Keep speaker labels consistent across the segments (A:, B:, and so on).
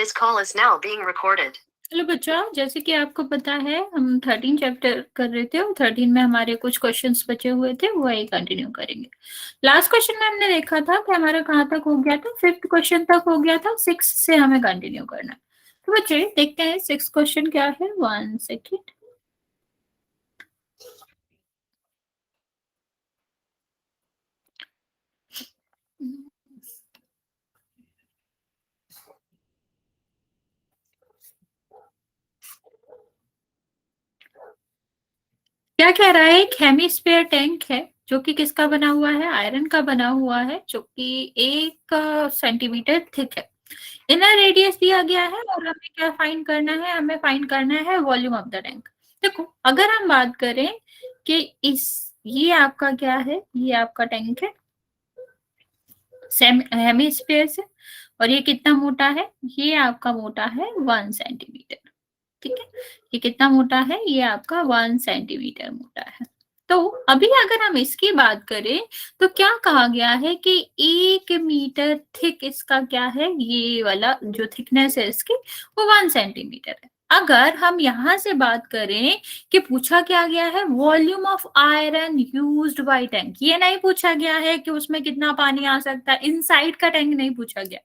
A: This call is now being recorded.
B: Hello बच्चों, जैसे कि आपको पता है हम 13 चैप्टर कर रहे थे और 13 में हमारे कुछ क्वेश्चंस बचे हुए थे, वही कंटिन्यू करेंगे। लास्ट क्वेश्चन में हमने देखा था कि हमारा कहाँ तक हो गया था, 5th क्वेश्चन तक हो गया था, 6 से हमें कंटिन्यू करना है। तो बच्चे देखते हैं 6 क्वेश्चन क्या है। 1 सेकेंड। क्या कह रहा है, एक हेमीस्फीयर टैंक है जो कि किसका बना हुआ है, आयरन का बना हुआ है, जो कि 1 सेंटीमीटर थिक है। इनर रेडियस दिया गया है और हमें क्या फाइंड करना है, हमें फाइंड करना है वॉल्यूम ऑफ द टैंक। देखो अगर हम बात करें कि ये आपका क्या है, ये आपका टैंक है हेमीस्फीयर से, और ये कितना मोटा है, ये आपका मोटा है 1 सेंटीमीटर। ठीक है, ये कितना मोटा है, ये आपका 1 सेंटीमीटर मोटा है। तो अभी अगर हम इसकी बात करें तो क्या कहा गया है कि 1 मीटर थिक इसका क्या है, ये वाला जो थिकनेस है इसकी वो 1 सेंटीमीटर है। अगर हम यहां से बात करें कि पूछा क्या गया है, volume of iron used by tank, ये नहीं पूछा गया है कि उसमें कितना पानी आ सकता है, इनसाइड का टैंक नहीं पूछा गया,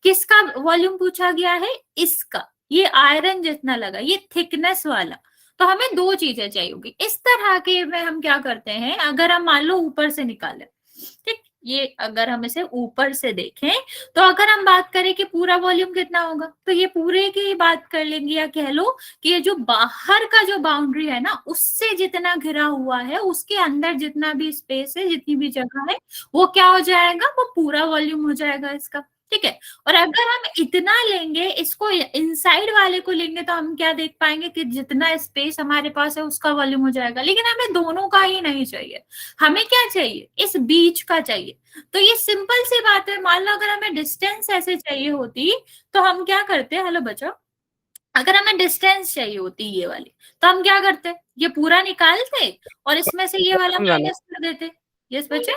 B: किसका वॉल्यूम पूछा गया है, इसका, ये आयरन जितना लगा, ये थिकनेस वाला। तो हमें 2 चीजें चाहिए होगी। इस तरह के में हम क्या करते हैं, अगर हम मान लो ऊपर से निकालें, ठीक, ये अगर हम इसे ऊपर से देखें तो अगर हम बात करें कि पूरा वॉल्यूम कितना होगा, तो ये पूरे की बात कर लेंगे, या कह लो कि ये जो बाहर का जो बाउंड्री है ना, उससे जितना घिरा हुआ है, उसके अंदर जितना भी स्पेस है, जितनी भी जगह है, वो क्या हो जाएगा, वो पूरा वॉल्यूम हो जाएगा इसका। ठीक है, और अगर हम इतना लेंगे, इसको इनसाइड वाले को लेंगे, तो हम क्या देख पाएंगे कि जितना स्पेस हमारे पास है उसका वॉल्यूम हो जाएगा। लेकिन हमें दोनों का ही नहीं चाहिए, हमें क्या चाहिए, इस बीच का चाहिए। तो ये सिंपल सी बात है। मान लो अगर हमें डिस्टेंस ऐसे चाहिए होती तो हम क्या करते, हेलो बच्चों, अगर हमें डिस्टेंस चाहिए होती ये वाली, तो हम क्या करते, ये पूरा निकालते और इसमें से ये वाला माइनस कर देते। यस बच्चे,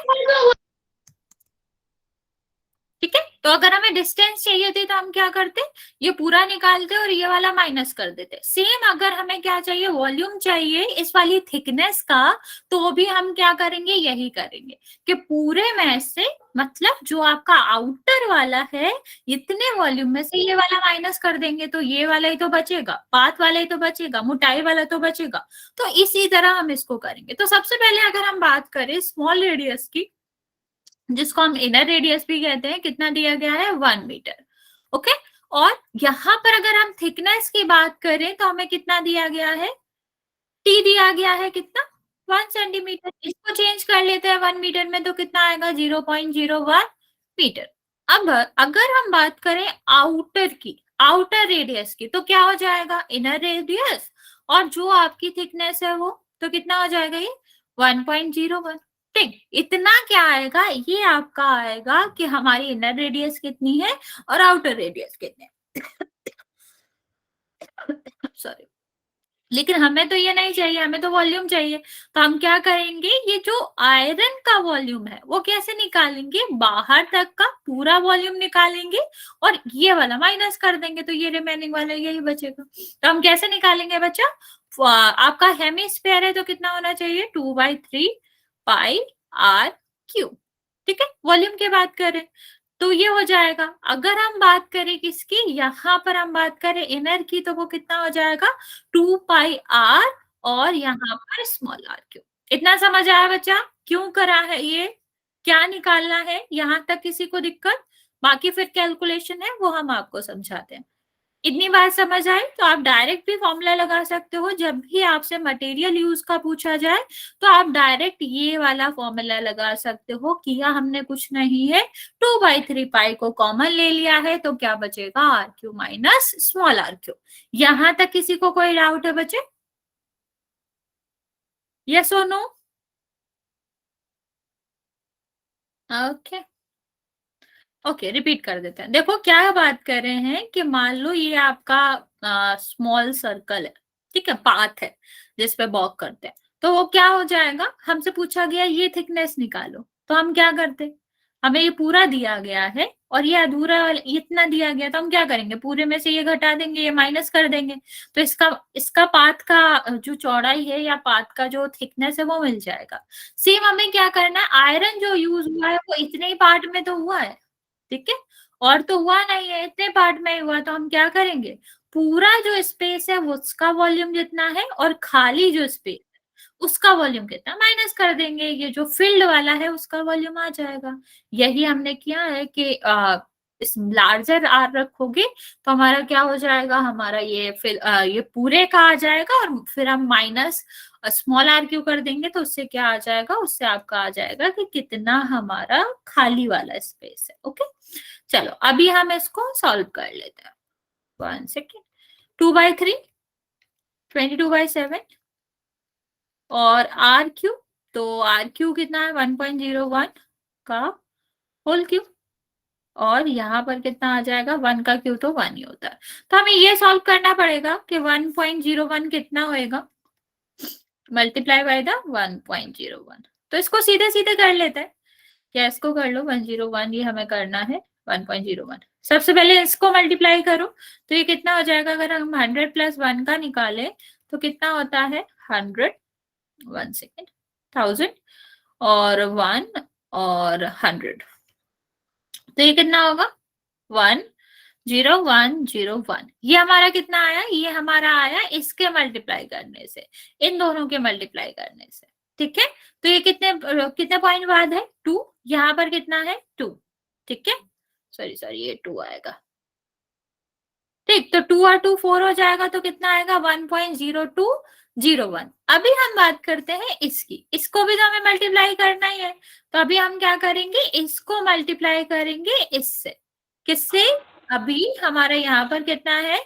B: ठीक है। तो अगर हमें डिस्टेंस चाहिए थी तो हम क्या करते, ये पूरा निकालते और ये वाला माइनस कर देते। सेम अगर हमें क्या चाहिए, वॉल्यूम चाहिए इस वाली थिकनेस का, तो भी हम क्या करेंगे, यही करेंगे कि पूरे में से, मतलब जो आपका आउटर वाला है, इतने वॉल्यूम में से ये वाला माइनस कर देंगे, तो ये वाला ही तो बचेगा, पाथ वाला ही तो बचेगा, मोटाई वाला तो बचेगा। तो इसी तरह हम इसको करेंगे। तो सबसे पहले अगर हम बात करें स्मॉल रेडियस की, जिसको हम इनर रेडियस भी कहते हैं, कितना दिया गया है, 1 मीटर। ओके, और यहां पर अगर हम थिकनेस की बात करें तो हमें कितना दिया गया है, टी दिया गया है, कितना, 1 सेंटीमीटर। इसको चेंज कर लेते हैं 1 मीटर में, तो कितना आएगा, 0.01 मीटर। अब अगर हम बात करें आउटर की, आउटर रेडियस की, तो क्या हो जाएगा, इनर रेडियस और जो आपकी थिकनेस है वो, तो कितना हो जाएगा, ये 1.01। ठीक, इतना क्या आएगा, ये आपका आएगा कि हमारी इनर रेडियस कितनी है और आउटर रेडियस कितनी है। सॉरी, लेकिन हमें तो ये नहीं चाहिए, हमें तो वॉल्यूम चाहिए। तो हम क्या करेंगे, ये जो आयरन का वॉल्यूम है वो कैसे निकालेंगे, बाहर तक का पूरा वॉल्यूम निकालेंगे और ये वाला माइनस कर देंगे, तो ये रिमेनिंग वाला यही बचेगा। तो हम कैसे निकालेंगे बच्चा, आपका हेमिस्फीयर है तो कितना होना चाहिए, 2/3 पाई आर क्यूब। ठीक है, वॉल्यूम की बात करें तो ये हो जाएगा। अगर हम बात करें किसकी, यहां पर हम बात करें इनर की, तो वो कितना हो जाएगा, 2 पाई आर, और यहाँ पर स्मॉल आर क्यूब। इतना समझ आया बच्चा, क्यों करा है ये, क्या निकालना है, यहां तक किसी को दिक्कत, बाकी फिर कैलकुलेशन है वो हम आपको समझाते हैं। इतनी बात समझ आई तो आप डायरेक्ट भी फॉर्मूला लगा सकते हो। जब भी आपसे मटेरियल यूज का पूछा जाए तो आप डायरेक्ट ये वाला फॉर्मूला लगा सकते हो, किया हमने कुछ नहीं है, 2/3 पाई को कॉमन ले लिया है, तो क्या बचेगा, R Q minus small R Q. यहां तक किसी को कोई डाउट है बच्चे, यस और नो? ओके ओके, रिपीट कर देते हैं। देखो क्या बात कर रहे हैं कि मान लो ये आपका स्मॉल सर्कल है, ठीक है, पाथ है जिस पे वॉक करते हैं, तो वो क्या हो जाएगा, हमसे पूछा गया ये थिकनेस निकालो, तो हम क्या करते, हमें ये पूरा दिया गया है और ये अधूरा इतना दिया गया, तो हम क्या करेंगे, पूरे में से ये घटा देंगे, ये माइनस कर देंगे, तो इसका इसका पाथ का जो चौड़ाई है या पाथ का जो थिकनेस है वो मिल जाएगा। सेम हमें क्या करना है, आयरन जो यूज हुआ है वो इतने ही पार्ट में तो हुआ है, ठीक है, और तो हुआ नहीं है, इतने पार्ट में ही हुआ, तो हम क्या करेंगे, पूरा जो स्पेस है वो उसका वॉल्यूम जितना है और खाली जो स्पेस उसका वॉल्यूम कितना माइनस कर देंगे, ये जो फील्ड वाला है उसका वॉल्यूम आ जाएगा। यही हमने किया है कि इस लार्जर आर रखोगे तो हमारा क्या हो जाएगा, हमारा ये फिर ये पूरे का आ जाएगा, और फिर हम माइनस स्मॉल आर क्यू कर देंगे तो उससे क्या आ जाएगा, उससे आपका आ जाएगा कि कितना हमारा खाली वाला स्पेस है। ओके, चलो अभी हम इसको सॉल्व कर लेते हैं। 1 सेकेंड। 2/3, 22/7 और आर क्यू, तो आर क्यू कितना है 1.01 का होल क्यू, और यहाँ पर कितना आ जाएगा, 1 का क्यू तो 1 ही होता है, तो हमें ये सॉल्व करना पड़ेगा कि 1.01 कितना होएगा मल्टीप्लाई बाय द 1.01। तो इसको सीधे सीधे कर लेते हैं, या इसको कर लो 101, ये हमें करना है 1.01। सबसे पहले इसको मल्टीप्लाई करो, तो ये कितना हो जाएगा, अगर हम 100 + 1 का निकाले तो कितना होता है 100, 1 सेकेंड, 1000 और 1 और 100, तो ये कितना होगा 10101। ये हमारा कितना आया, ये हमारा आया इसके मल्टीप्लाई करने से, इन दोनों के मल्टीप्लाई करने से, ठीक है। तो ये कितने कितने पॉइंट बाद है 2, यहाँ पर कितना है 2, ठीक है, सॉरी सॉरी ये 2 आएगा, ठीक, तो 2 और 2 4 हो जाएगा, तो कितना आएगा 1.0201। अभी हम बात करते हैं इसकी, इसको भी तो हमें मल्टीप्लाई करना ही है, तो अभी हम क्या करेंगे, इसको मल्टीप्लाई करेंगे इससे, किससे, अभी हमारे यहाँ पर कितना है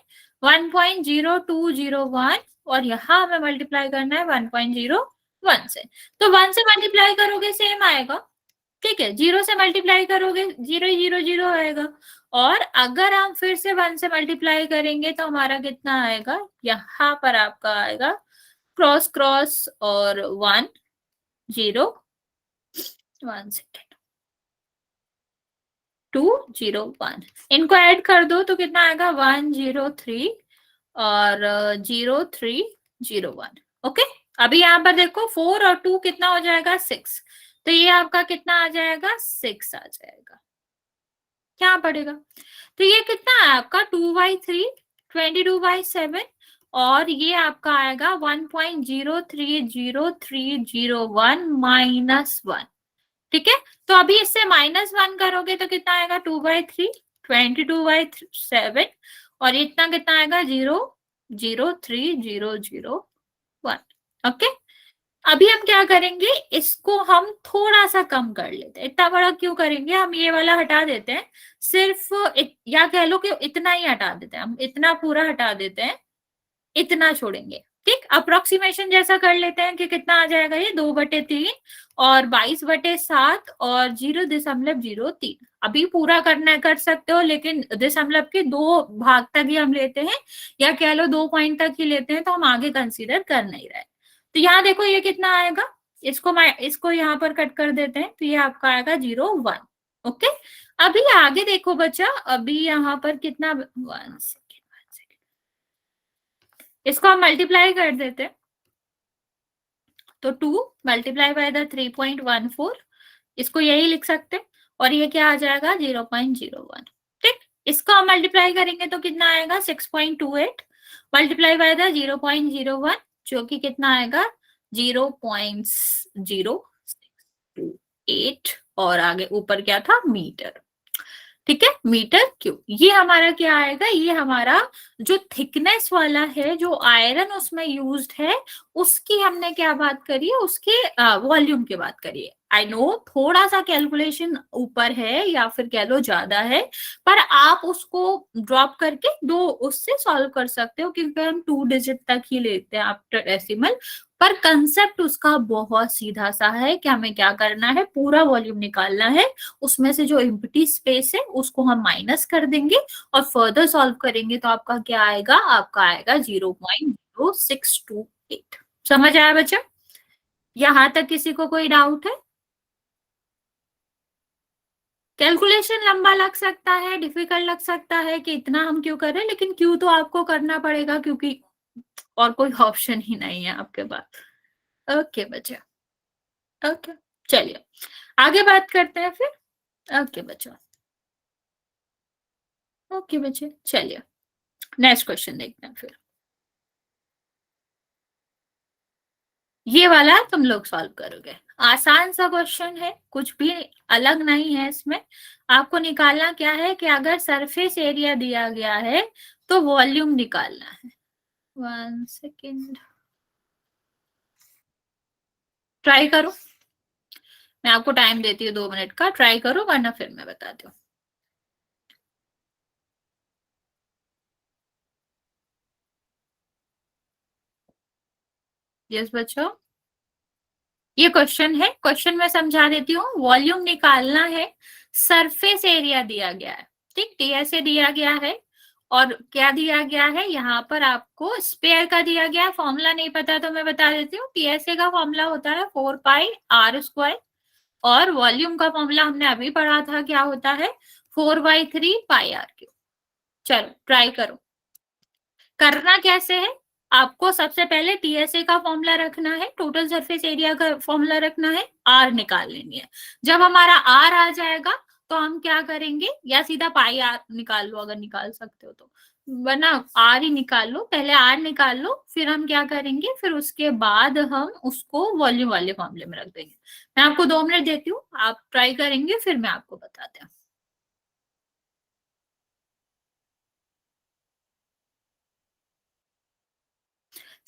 B: 1.0201 और यहाँ हमें मल्टीप्लाई करना है 1.01 से, तो 1 से मल्टीप्लाई करोगे सेम आएगा, ठीक है, 0 से मल्टीप्लाई करोगे 0 0 0 आएगा, और अगर हम फिर से 1 से मल्टीप्लाई करेंगे तो हमारा कितना आएगा, यहाँ पर आपका आएगा क्रॉस क्रॉस और 1 0 1 सेकेंड 201, इनको ऐड कर दो तो कितना आएगा 103 और 0301। ओके, अभी यहाँ पर देखो 4 और 2 कितना हो जाएगा 6, तो ये आपका कितना आ जाएगा 6 आ जाएगा, क्या पड़ेगा, तो ये कितना है आपका 2/3, 22/7 और ये आपका आएगा 1.030301 -1, ठीक है। तो अभी इससे -1 करोगे तो कितना आएगा 2/3, 22/7 और इतना कितना आएगा 0.03001। ओके, अभी हम क्या करेंगे, इसको हम थोड़ा सा कम कर लेते हैं, इतना बड़ा क्यों करेंगे, हम ये वाला हटा देते हैं, सिर्फ या कह लो कि इतना ही हटा देते हैं, हम इतना पूरा हटा देते हैं, इतना छोड़ेंगे, ठीक, अप्रोक्सीमेशन जैसा कर लेते हैं कि कितना आ जाएगा, ये 2/3 और 22/7 और 0.03। अभी पूरा करना कर सकते हो, लेकिन दशमलव के 2 भाग तक ही हम लेते हैं, या कह लो 2 पॉइंट तक ही लेते हैं, तो हम आगे कंसीडर कर नहीं रहे। तो यहाँ देखो ये कितना आएगा, इसको यहाँ पर कट कर देते हैं, तो ये आपका आएगा 0.1। ओके, अभी आगे देखो बच्चा, अभी यहाँ पर कितना 1 सेकेंड, इसको हम मल्टीप्लाई कर देते हैं, तो 2 मल्टीप्लाई बाय द 3.14, इसको यही लिख सकते हैं, और ये क्या आ जाएगा 0.01, ठीक, इसको हम मल्टीप्लाई करेंगे तो कितना आएगा 6.28 मल्टीप्लाई बाय द 0.01 जो कि कितना आएगा 0.0628 और आगे ऊपर क्या था मीटर, ठीक है, मीटर क्यूब। ये हमारा क्या आएगा, ये हमारा जो थिकनेस वाला है, जो आयरन उसमें यूज्ड है, उसकी हमने क्या बात करी है, उसके वॉल्यूम की बात करी है। आई नो थोड़ा सा कैलकुलेशन ऊपर है या फिर कह लो ज्यादा है, पर आप उसको ड्रॉप करके दो उससे सॉल्व कर सकते हो, क्योंकि हम 2 डिजिट तक ही लेते हैं आफ्टर डेसिमल, पर कंसेप्ट उसका बहुत सीधा सा है कि हमें क्या करना है, पूरा वॉल्यूम निकालना है, उसमें से जो एम्प्टी स्पेस है उसको हम माइनस कर देंगे और फर्दर सॉल्व करेंगे, तो आपका क्या आएगा, आपका आएगा 0.0628। समझ आया बच्चा, यहाँ तक किसी को कोई डाउट है? कैलकुलेशन लंबा लग सकता है, डिफिकल्ट लग सकता है कि इतना हम क्यों कर रहे हैं, लेकिन क्यों तो आपको करना पड़ेगा क्योंकि और कोई ऑप्शन ही नहीं है आपके पास। ओके बच्चे, ओके, चलिए आगे बात करते हैं फिर। ओके बच्चों, ओके बच्चे, चलिए नेक्स्ट क्वेश्चन देखते हैं फिर। ये वाला तुम लोग सॉल्व करोगे, आसान सा क्वेश्चन है, कुछ भी अलग नहीं है इसमें। आपको निकालना क्या है कि अगर सरफेस एरिया दिया गया है तो वॉल्यूम निकालना है। 1 सेकेंड, ट्राई करो, मैं आपको टाइम देती हूँ 2 मिनट का, ट्राई करो वरना फिर मैं बताती हूँ। यस बच्चों, ये क्वेश्चन है, क्वेश्चन में समझा देती हूँ। वॉल्यूम निकालना है, सरफेस एरिया दिया गया है, ठीक, टीएसए दिया गया है, और क्या दिया गया है यहाँ पर आपको स्पेयर का दिया गया है। फॉर्मूला नहीं पता तो मैं बता देती हूँ, टीएसए का फॉर्मूला होता है 4 पाई r स्क्वायर, और वॉल्यूम का फॉर्मूला हमने अभी पढ़ा था, क्या होता है 4/3 पाई r क्यूब। चलो ट्राई करो, करना कैसे है, आपको सबसे पहले टीएसए का फॉर्मूला रखना है, टोटल सरफेस एरिया का फॉर्मूला रखना है, आर निकाल लेनी है। जब हमारा आर आ जाएगा तो हम क्या करेंगे, या सीधा पाई आर निकाल लो अगर निकाल सकते हो तो, वरना आर ही निकाल लो, पहले आर निकाल लो, फिर हम क्या करेंगे, फिर उसके बाद हम उसको वॉल्यूम वाले फॉर्मूले में रख देंगे। मैं आपको 2 मिनट देती हूँ, आप ट्राई करेंगे फिर मैं आपको बताते हैं।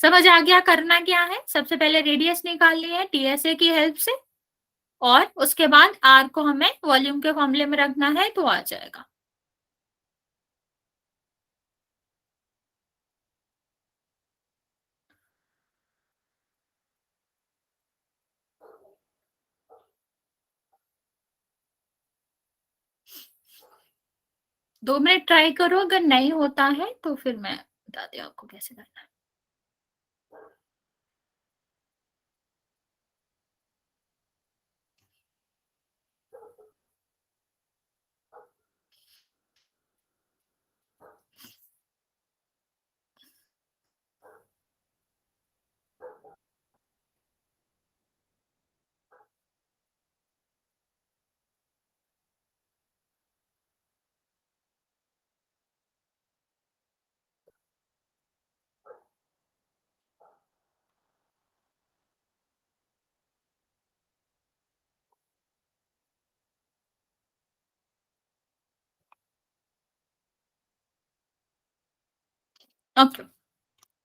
B: समझ आ गया करना क्या है, सबसे पहले रेडियस निकालनी है टीएसए की हेल्प से, और उसके बाद आर को हमें वॉल्यूम के फॉर्मूले में रखना है तो आ जाएगा। दो मिनट ट्राई करो, अगर नहीं होता है तो फिर मैं बताती हूँ आपको कैसे करना है। ओके,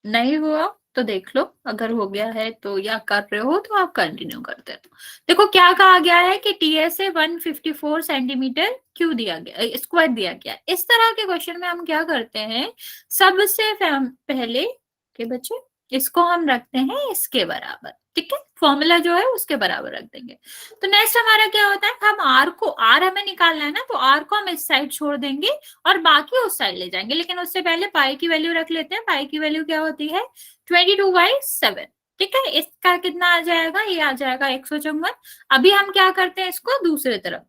B: नहीं हुआ तो देख लो, अगर हो गया है तो या कर रहे हो तो आप कंटिन्यू करते रहो। देखो क्या कहा गया है कि टीएसए 154 सेंटीमीटर क्यों दिया गया, स्क्वायर दिया गया। इस तरह के क्वेश्चन में हम क्या करते हैं, सबसे पहले के बच्चे इसको हम रखते हैं इसके बराबर, ठीक है, फॉर्मूला जो है उसके बराबर रख देंगे। तो नेक्स्ट हमारा क्या होता है, हम आर को, आर हमें निकालना है ना, तो आर को हम इस साइड छोड़ देंगे और बाकी उस साइड ले जाएंगे, लेकिन उससे पहले पाई की वैल्यू रख लेते हैं। पाई की वैल्यू क्या होती है 22/7, ठीक है, इसका कितना आ जाएगा, ये आ जाएगा 154। अभी हम क्या करते हैं, इसको दूसरे तरफ,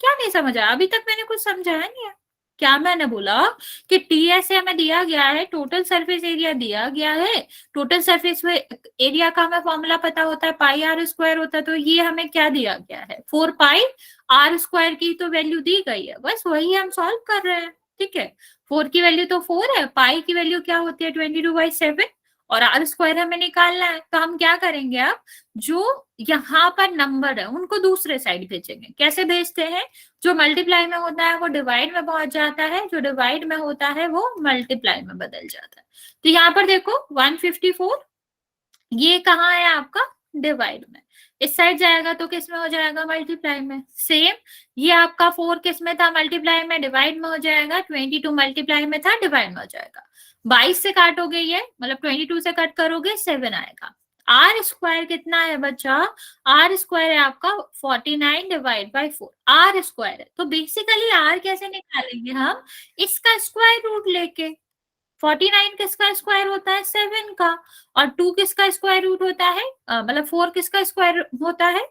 B: क्या नहीं समझ आया अभी तक, मैंने कुछ समझाया नहीं है क्या। मैंने बोला कि टीएसए हमें दिया गया है, टोटल सरफेस एरिया दिया गया है, टोटल सरफेस एरिया का हमें फॉर्मूला पता होता है पाई r स्क्वायर होता है, तो ये हमें क्या दिया गया है 4 पाई r स्क्वायर की तो वैल्यू दी गई है, बस वही हम सॉल्व कर रहे हैं, ठीक है। 4 की वैल्यू तो 4 है, पाई की वैल्यू क्या होती है 22/7, और r स्क्वायर हमें निकालना है, तो हम क्या करेंगे अब, जो यहाँ पर नंबर है उनको दूसरे साइड भेजेंगे। कैसे भेजते हैं, जो मल्टीप्लाई में होता है वो डिवाइड में पहुंच जाता है, जो डिवाइड में होता है वो मल्टीप्लाई में बदल जाता है। तो यहाँ पर देखो 154, ये कहाँ है आपका डिवाइड में, इस साइड जाएगा तो किस में हो जाएगा मल्टीप्लाई में। सेम ये आपका 4 किस में था मल्टीप्लाई में, डिवाइड में हो जाएगा। 22 मल्टीप्लाई में था, डिवाइड में हो जाएगा। 22 से काटोगे ये, मतलब 22 से कट करोगे 7 आएगा। आर स्क्वायर कितना है बच्चा, आर स्क्वायर है आपका 49/4, आर स्क्वायर है, तो बेसिकली आर कैसे निकालेंगे हम, इसका स्क्वायर रूट लेके। 49 किसका स्क्वायर होता है 7 का, और 2 किसका स्क्वायर रूट होता है, मतलब 4 किसका स्क्वायर होता है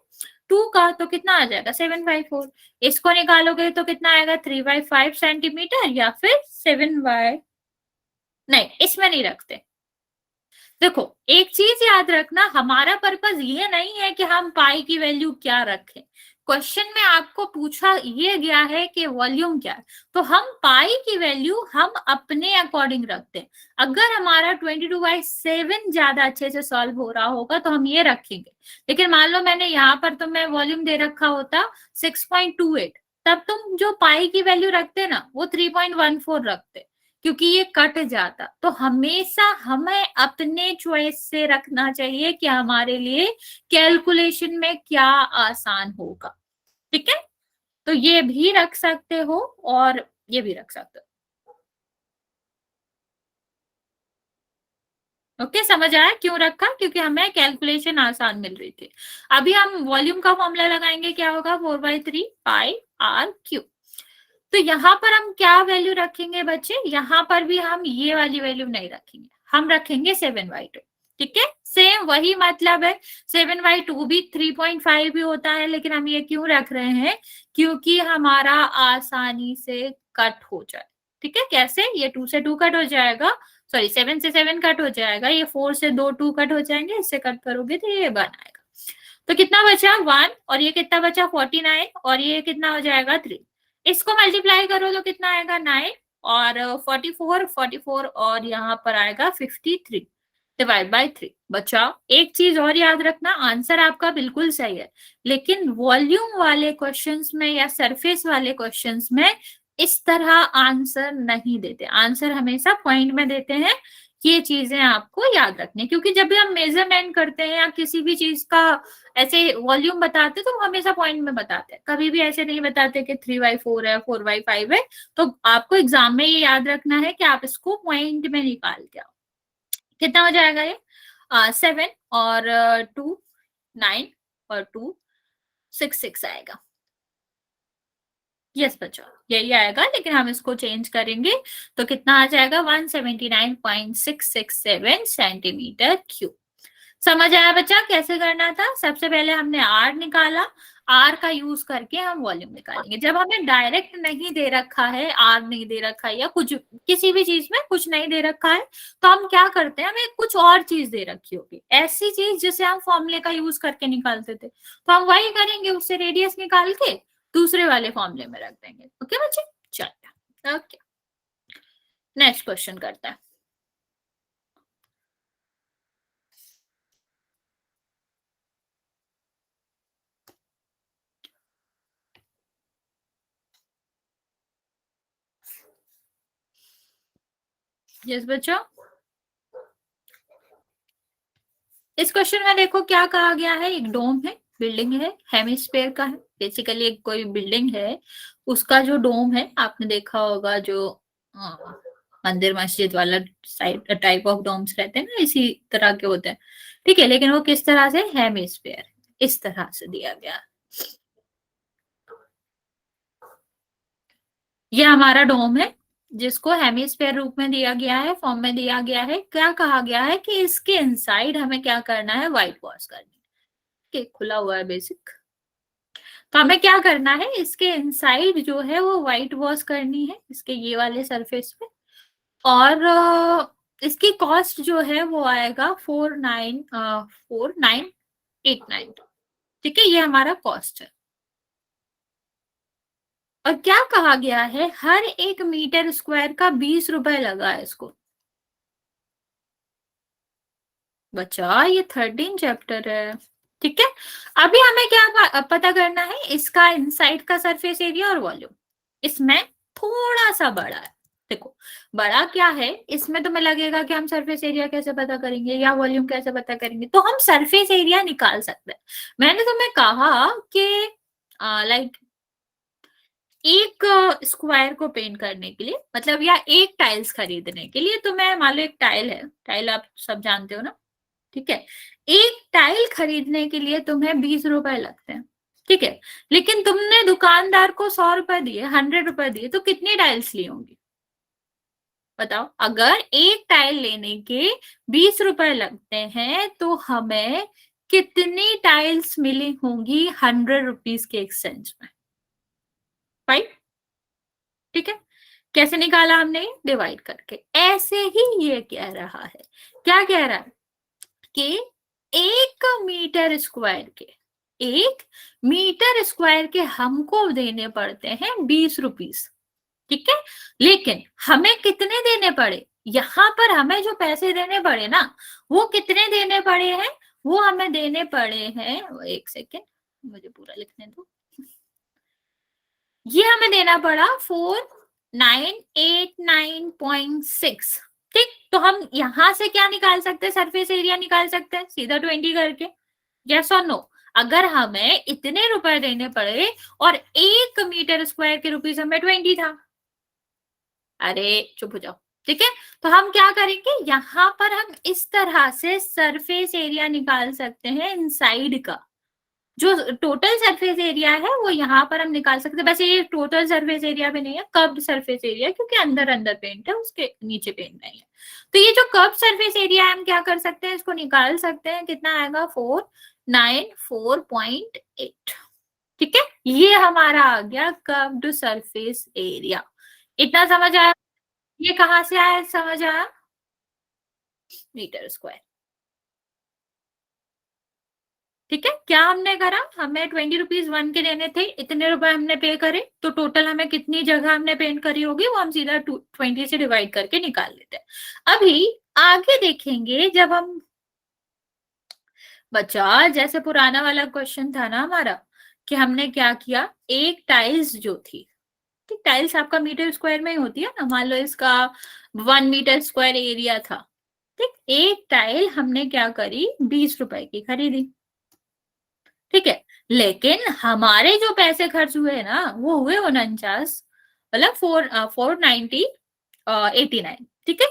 B: 2 का तो कितना आ जाएगा 7/4। इसको निकालोगे तो कितना आएगा 3/5 सेंटीमीटर या फिर 7 नहीं, इसमें नहीं रखते। देखो एक चीज याद रखना, हमारा पर्पस ये नहीं है कि हम पाई की वैल्यू क्या रखें। क्वेश्चन में आपको पूछा ये गया है कि वॉल्यूम क्या है, तो हम पाई की वैल्यू हम अपने अकॉर्डिंग रखते हैं। अगर हमारा 22/7 ज्यादा अच्छे से सॉल्व हो रहा होगा तो हम ये रखेंगे। लेकिन मान लो मैंने यहाँ पर तुम्हें वॉल्यूम दे रखा होता 6.28, तब तुम जो पाई की वैल्यू रखते ना वो 3.14 रखते, क्योंकि ये कट जाता। तो हमेशा हमें अपने चॉइस से रखना चाहिए कि हमारे लिए कैलकुलेशन में क्या आसान होगा। ठीक है, तो ये भी रख सकते हो और ये भी रख सकते हो। ओके, समझ आया क्यों रखा? क्योंकि हमें कैलकुलेशन आसान मिल रही थी। अभी हम वॉल्यूम का फॉर्मूला लगाएंगे, क्या होगा 4/3 पाई आर क्यू। तो यहाँ पर हम क्या वैल्यू रखेंगे बच्चे? यहाँ पर भी हम ये वाली वैल्यू नहीं रखेंगे, हम रखेंगे 7/2। ठीक है, सेम वही मतलब है। 7/2 भी 3.5 भी होता है, लेकिन हम ये क्यों रख रहे हैं? क्योंकि हमारा आसानी से कट हो जाए। ठीक है, कैसे? ये 2 से 2 कट हो जाएगा, सॉरी 7 से 7 कट हो जाएगा, ये 4 से 2 2 कट हो जाएंगे, इससे कट करोगे तो ये 1 आएगा। तो कितना बचा 1, और ये कितना बचा 49, और ये कितना हो जाएगा 3। इसको मल्टीप्लाई करो तो कितना आएगा 9, और 44 और यहाँ पर आएगा 53 डिवाइड बाय 3। बचाओ, एक चीज और याद रखना, आंसर आपका बिल्कुल सही है, लेकिन वॉल्यूम वाले क्वेश्चंस में या सरफेस वाले क्वेश्चंस में इस तरह आंसर नहीं देते, आंसर हमेशा पॉइंट में देते हैं। ये चीजें आपको याद रखनी, क्योंकि जब भी हम मेजरमेंट करते हैं या किसी भी चीज का ऐसे वॉल्यूम बताते तो हमेशा पॉइंट में बताते हैं, कभी भी ऐसे नहीं बताते कि 3/4 है 4/5 है। तो आपको एग्जाम में ये याद रखना है कि आप इसको पॉइंट में निकाल के आओ। कितना हो जाएगा ये 7 और 2 9 और 2 6 आएगा। यस बच्चों, यही आएगा, लेकिन हम इसको चेंज करेंगे तो कितना आ जाएगा 179.667 सेंटीमीटर क्यूब। समझ आया बच्चा कैसे करना था? सबसे पहले हमने आर निकाला, आर का यूज करके हम वॉल्यूम निकालेंगे। जब हमें डायरेक्ट नहीं दे रखा है, आर नहीं दे रखा है या कुछ किसी भी चीज में कुछ नहीं दे रखा है, तो हम क्या करते हैं, हमें कुछ और चीज दे रखी होगी, ऐसी चीज जिसे हम फॉर्मूले का यूज करके निकालते थे, तो हम वही करेंगे, उससे रेडियस निकाल के दूसरे वाले फॉर्मूले में रख देंगे। ओके बच्चे, चलिए ओके नेक्स्ट क्वेश्चन करता है। यस बच्चों, इस क्वेश्चन में देखो क्या कहा गया है, एक डोम है, बिल्डिंग है, हेमिस्फेयर का है। बेसिकली एक कोई बिल्डिंग है, उसका जो डोम है आपने देखा होगा, जो मंदिर मस्जिद वाला साइड टाइप ऑफ डोम्स रहते हैं ना, इसी तरह के होते हैं। ठीक है, लेकिन वो किस तरह से, हेमिस्फेयर इस तरह से दिया गया। ये हमारा डोम है जिसको हेमिस्फेयर रूप में दिया गया है, फॉर्म में दिया गया है। क्या कहा गया है कि इसके इनसाइड हमें क्या करना है, व्हाइट वॉश करनी है। ठीक, खुला हुआ है बेसिक, तो हमें क्या करना है, इसके इनसाइड जो है वो व्हाइट वॉश करनी है, इसके ये वाले सरफेस पे। और इसकी कॉस्ट जो है वो आएगा 4989। ठीक है, ये हमारा कॉस्ट है। और क्या कहा गया है, हर 1 मीटर स्क्वायर का 20 रुपए लगा है इसको। बच्चा ये 13 चैप्टर है। ठीक है, अभी हमें क्या पता करना है, इसका इनसाइड का सरफेस एरिया और वॉल्यूम। इसमें थोड़ा सा बड़ा है। देखो बड़ा क्या है, इसमें तुम्हें लगेगा कि हम सरफेस एरिया कैसे पता करेंगे या वॉल्यूम कैसे पता करेंगे, तो हम सरफेस एरिया निकाल सकते हैं। मैंने तुम्हें कहा कि लाइक एक स्क्वायर को पेंट करने के लिए, मतलब या एक टाइल्स खरीदने के लिए, तो मैं मान लो एक टाइल है, टाइल आप सब जानते हो ना। ठीक है, एक टाइल खरीदने के लिए तुम्हें 20 रुपए लगते हैं। ठीक है, लेकिन तुमने दुकानदार को 100 रुपए दिए, 100 रुपए दिए, तो कितनी टाइल्स ली होंगी बताओ? अगर एक टाइल लेने के 20 रुपए लगते हैं तो हमें कितनी टाइल्स मिली होंगी 100 रुपीज के एक्सचेंज में? 5। ठीक है, कैसे निकाला हमने? डिवाइड करके। ऐसे ही ये कह रहा है, क्या कह रहा है कि 1 मीटर स्क्वायर के हमको देने पड़ते हैं 20 रुपीज। ठीक है, लेकिन हमें कितने देने पड़े? यहाँ पर हमें जो पैसे देने पड़े ना, वो कितने देने पड़े हैं? वो हमें देने पड़े हैं, एक सेकेंड मुझे पूरा लिखने दो। ये हमें देना पड़ा 4989.6। ठीक, तो हम यहां से क्या निकाल सकते हैं? सरफेस एरिया निकाल सकते हैं सीधा 20 करके। यस और नो? अगर हमें इतने रुपए देने पड़े और 1 मीटर स्क्वायर के रुपीज हमें 20 था। अरे चुप हो जाओ। ठीक है, तो हम क्या करेंगे, यहां पर हम इस तरह से सरफेस एरिया निकाल सकते हैं इनसाइड का। जो टोटल सरफेस एरिया है वो यहाँ पर हम निकाल सकते हैं। वैसे ये टोटल सरफेस एरिया भी नहीं है, कर्व्ड सरफेस एरिया, क्योंकि अंदर अंदर पेंट है, उसके नीचे पेंट नहीं है। तो ये जो कर्व्ड सरफेस एरिया है, हम क्या कर सकते हैं, इसको निकाल सकते हैं। कितना आएगा? 494.8। ठीक है, ये हमारा आ गया कर्व्ड सरफेस एरिया। इतना समझ आया? ये कहाँ से आया, समझ आया? Metre square. ठीक है, क्या हमने करा? हमें 20 रुपीज 1 के देने थे, इतने रुपए हमने पे करे, तो टोटल हमें कितनी जगह हमने पेंट करी होगी वो हम सीधा 20 से डिवाइड करके निकाल लेते हैं। अभी आगे देखेंगे, जब हम बचा, जैसे पुराना वाला क्वेश्चन था ना हमारा, कि हमने क्या किया, एक टाइल्स जो थी, ठीक, टाइल्स आपका मीटर स्क्वायर में ही होती है ना, मान लो इसका 1 मीटर स्क्वायर एरिया था। ठीक, एक टाइल हमने क्या करी, 20 रुपए की खरीदी। ठीक है, लेकिन हमारे जो पैसे खर्च हुए ना, वो हुए 49, मतलब 489। ठीक है,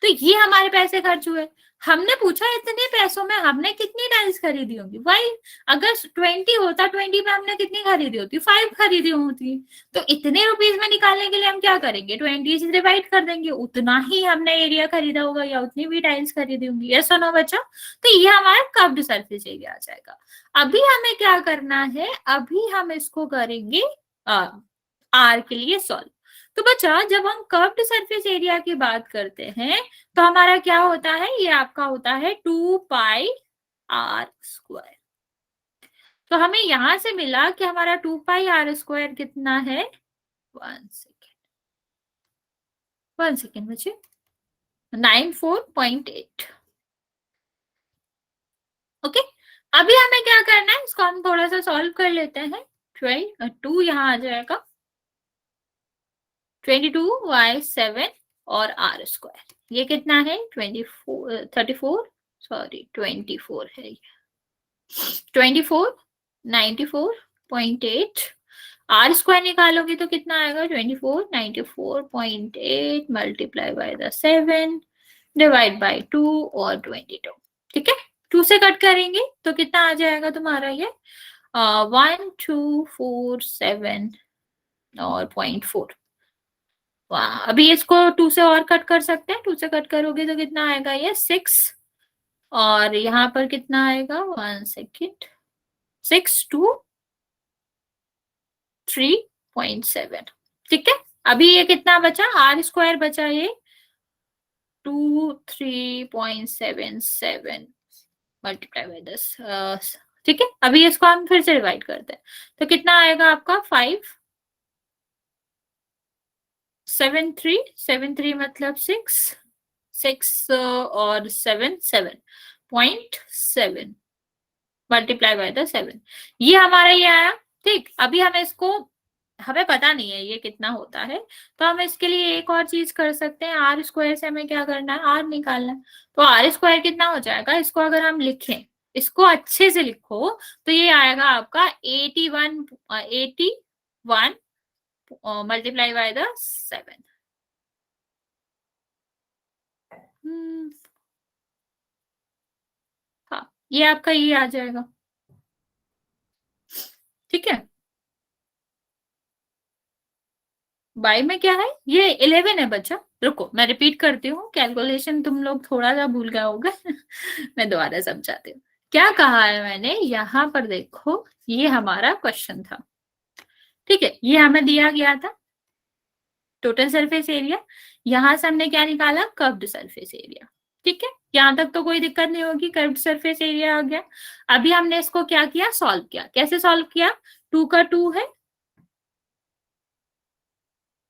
B: तो ये हमारे पैसे खर्च हुए। हमने पूछा इतने पैसों में हमने कितनी टाइल्स खरीदी होंगी? भाई अगर 20 होता, 20 में हमने कितनी खरीदी होती? 5 खरीदी होती। तो इतने रुपीज में निकालने के लिए हम क्या करेंगे, 20 से डिवाइड कर देंगे, उतना ही हमने एरिया खरीदा होगा या उतनी भी टाइल्स खरीदी होंगी। ऐसा ना बच्चा? तो ये हमारा कर्व्ड सरफेस एरिया आ जाएगा। अभी हमें क्या करना है, अभी हम इसको करेंगे आर के लिए सॉल्व। तो बच्चा, जब हम कर्व्ड सरफेस एरिया की बात करते हैं, तो हमारा क्या होता है, ये आपका होता है 2πr²। तो हमें यहां से मिला कि हमारा 2πr² कितना है, 1 सेकेंड, 1 सेकेंड बच्चे, 94.8। ओके, अभी हमें क्या करना है, इसको हम थोड़ा सा सॉल्व कर लेते हैं। 2 यहाँ आ जाएगा, 22y7 और r²। ये कितना है, 34 सॉरी 24 है ये, 2494.8। r² निकालोगे तो कितना आएगा, 2494.8 multiply by the 7 divide by 2 और 22। ठीक है, 2 से कट करेंगे तो कितना आ जाएगा तुम्हारा ये 1247 और 0.4। अभी इसको 2 से और कट कर सकते हैं, 2 से कट करोगे तो कितना आएगा, ये 6, और यहाँ पर कितना आएगा, 1 सेकेंड, 623.7। ठीक है, अभी ये कितना बचा, r² बचा ये 23.77 मल्टीप्लाई बाय 10। ठीक है, अभी इसको हम फिर से डिवाइड करते हैं, तो कितना आएगा आपका 573 मतलब 6 और 7.7 मल्टीप्लाई बाय द 7। ये हमारा ये आया। ठीक, अभी हमें इसको, हमें पता नहीं है ये कितना होता है, तो हम इसके लिए एक और चीज कर सकते हैं, r² से हमें क्या करना है, r निकालना है। तो r² कितना हो जाएगा, इसको अगर हम लिखें, इसको अच्छे से लिखो, तो ये आएगा आपका 81 मल्टीप्लाई बाय द 7। हाँ, ये आपका ये आ जाएगा। ठीक है, बाई में क्या है, ये 11 है बच्चा। रुको मैं रिपीट करती हूँ, कैलकुलेशन तुम लोग थोड़ा सा भूल गए होगे मैं दोबारा समझाती हूँ। क्या कहा है मैंने, यहाँ पर देखो ये हमारा क्वेश्चन था, ठीक है, ये हमें दिया गया था टोटल सरफेस एरिया, यहां से हमने क्या निकाला, कर्व्ड सरफेस एरिया, ठीक है, यहां तक तो कोई दिक्कत नहीं होगी, कर्व्ड सरफेस एरिया आ गया। अभी हमने इसको क्या किया, सॉल्व किया, कैसे सॉल्व किया, 2 का 2 है,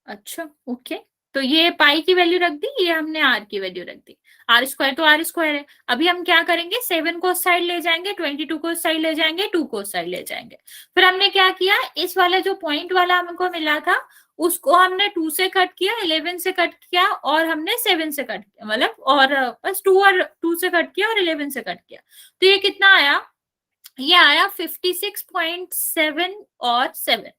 B: अच्छा ओके, तो ये पाई की वैल्यू रख दी, ये हमने आर की वैल्यू रख दी, आर स्क्वायर तो आर स्क्वायर है। अभी हम क्या करेंगे, 7 को साइड ले जाएंगे, 22 को साइड ले जाएंगे, 2 को साइड ले जाएंगे। फिर हमने क्या किया, इस वाला जो पॉइंट वाला हमको मिला था उसको हमने 2 से कट किया, 11 से कट किया, और हमने 7 से कट किया, मतलब और बस 2 और 2 से कट किया और 11 से कट किया, तो ये कितना आया, ये आया 56.7 और 7।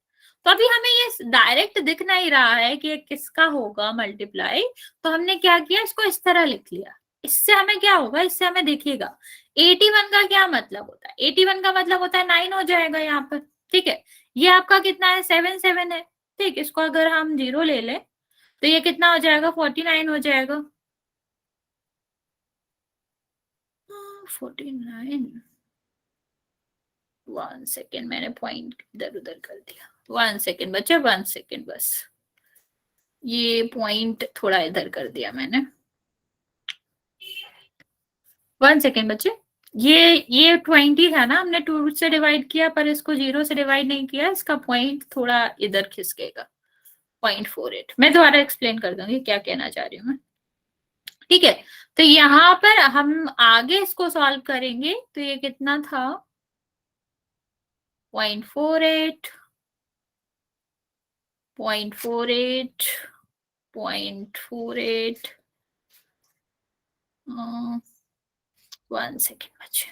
B: तो अभी हमें ये डायरेक्ट दिख नहीं रहा है कि ये किसका होगा मल्टीप्लाई, तो हमने क्या किया, इसको इस तरह लिख लिया। इससे हमें क्या होगा, इससे हमें देखिएगा 81 का क्या मतलब होता है, 81 का मतलब होता है 9 हो जाएगा यहाँ पर, ठीक है, ये आपका कितना है, 7 है, ठीक, इसको अगर हम 0 ले लें तो ये कितना हो जाएगा, 49 हो जाएगा, 49, 1 सेकेंड, मैंने पॉइंट इधर उधर कर दिया, 1 सेकेंड बच्चे, 1 सेकेंड बस, ये पॉइंट थोड़ा इधर कर दिया मैंने, 1 सेकेंड बच्चे, ये 20 था ना, हमने 2 से डिवाइड किया पर इसको 0 से डिवाइड नहीं किया, इसका पॉइंट थोड़ा इधर खिसकेगा, 0.48, मैं दोबारा एक्सप्लेन कर दूंगी क्या कहना चाह रही हूँ मैं, ठीक है। तो यहाँ पर हम आगे इसको सॉल्व करेंगे, तो ये कितना था, 0.48, 0.48, 0.48, 1 सेकेंड बच्चे,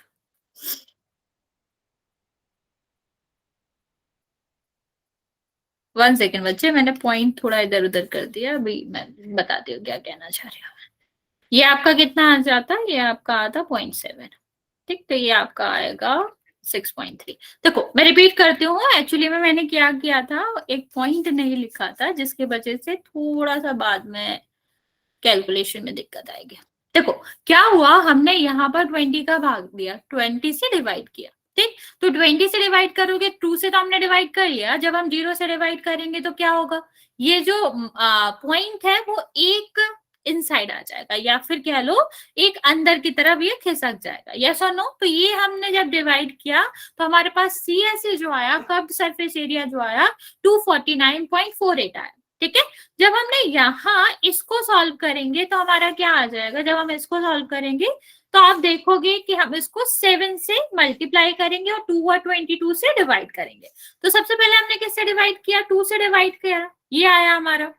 B: 1 सेकेंड बच्चे, मैंने पॉइंट थोड़ा इधर उधर कर दिया, अभी मैं बताती हूँ क्या कहना चाह रही हूँ। ये आपका कितना आ जाता, ये आपका आता 0.7, ठीक, तो ये आपका आएगा 6.3। देखो मैं रिपीट करती हूँ, एक्चुअली में मैंने क्या किया था, एक पॉइंट नहीं लिखा था जिसकी वजह से थोड़ा सा बाद में कैलकुलेशन में दिक्कत आएगी। देखो क्या हुआ, हमने यहाँ पर 20 का भाग दिया, 20 से डिवाइड किया, ठीक, तो 20 से डिवाइड करोगे, 2 से तो हमने डिवाइड कर लिया, जब हम 0 से डिवाइड करेंगे तो क्या होगा, ये जो पॉइंट है वो एक इनसाइड आ जाएगा, या फिर कह लो एक अंदर की तरफ ये खिसक जाएगा, यस और नो। तो ये हमने जब डिवाइड किया तो हमारे पास सी एस जो आया, कर्व्ड सरफेस एरिया जो आया 249.48 आया, ठीक है। जब हमने यहाँ इसको सॉल्व करेंगे तो हमारा क्या आ जाएगा, जब हम इसको सॉल्व करेंगे तो आप देखोगे कि हम इसको 7 से मल्टीप्लाई करेंगे और 2 और 22 से डिवाइड करेंगे। तो सबसे पहले हमने किससे डिवाइड किया, 2 से डिवाइड किया, ये आया हमारा,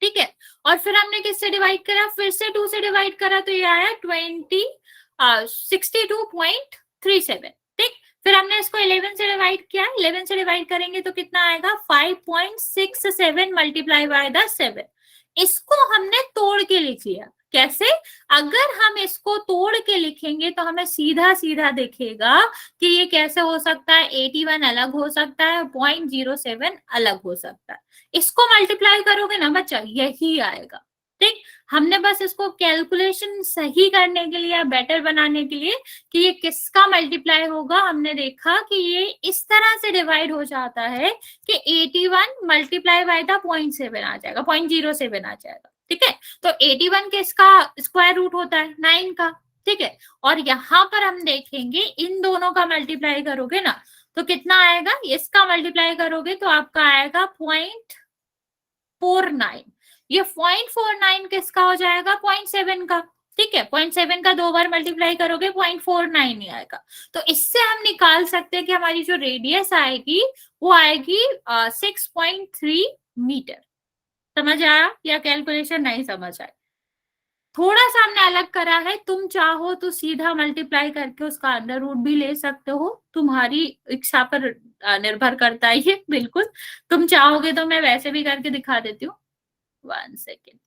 B: ठीक है, और फिर हमने किससे डिवाइड करा, फिर से 2 से डिवाइड करा, तो ये आया 62.37, ठीक। फिर हमने इसको 11 से डिवाइड किया, 11 से डिवाइड करेंगे तो कितना आएगा, 5.67 मल्टीप्लाई बाय द 7। इसको हमने तोड़ के लिख लिया, कैसे, अगर हम इसको तोड़ के लिखेंगे तो हमें सीधा सीधा दिखेगा कि ये कैसे हो सकता है, 81 अलग हो सकता है, 0.07 अलग हो सकता है। इसको मल्टीप्लाई करोगे ना बच्चा, यही आएगा, ठीक। हमने बस इसको कैलकुलेशन सही करने के लिए या बेटर बनाने के लिए कि ये किसका मल्टीप्लाई होगा, हमने देखा कि ये इस तरह से डिवाइड हो जाता है कि 81 मल्टीप्लाई बाय द 0.7 आ जाएगा, 0.07 आ जाएगा, ठीक है। तो 81 किसका स्क्वायर रूट होता है, 9 का, ठीक है। और यहाँ पर हम देखेंगे इन दोनों का मल्टीप्लाई करोगे ना तो कितना आएगा, इसका मल्टीप्लाई करोगे तो आपका आएगा 0.49, ये 0.49 किसका हो जाएगा, 0.7 का, ठीक है। 0.7 का 2 बार मल्टीप्लाई करोगे 0.49 ही आएगा। तो इससे हम निकाल सकते हैं कि हमारी जो रेडियस आएगी वो आएगी 6.3 मीटर। समझ आया या कैलकुलेशन नहीं समझ आया, थोड़ा सा हमने अलग करा है, तुम चाहो तो सीधा मल्टीप्लाई करके उसका अंडर रूट भी ले सकते हो, तुम्हारी इच्छा पर निर्भर करता है ये, बिल्कुल तुम चाहोगे तो मैं वैसे भी करके दिखा देती हूँ, 1 सेकेंड।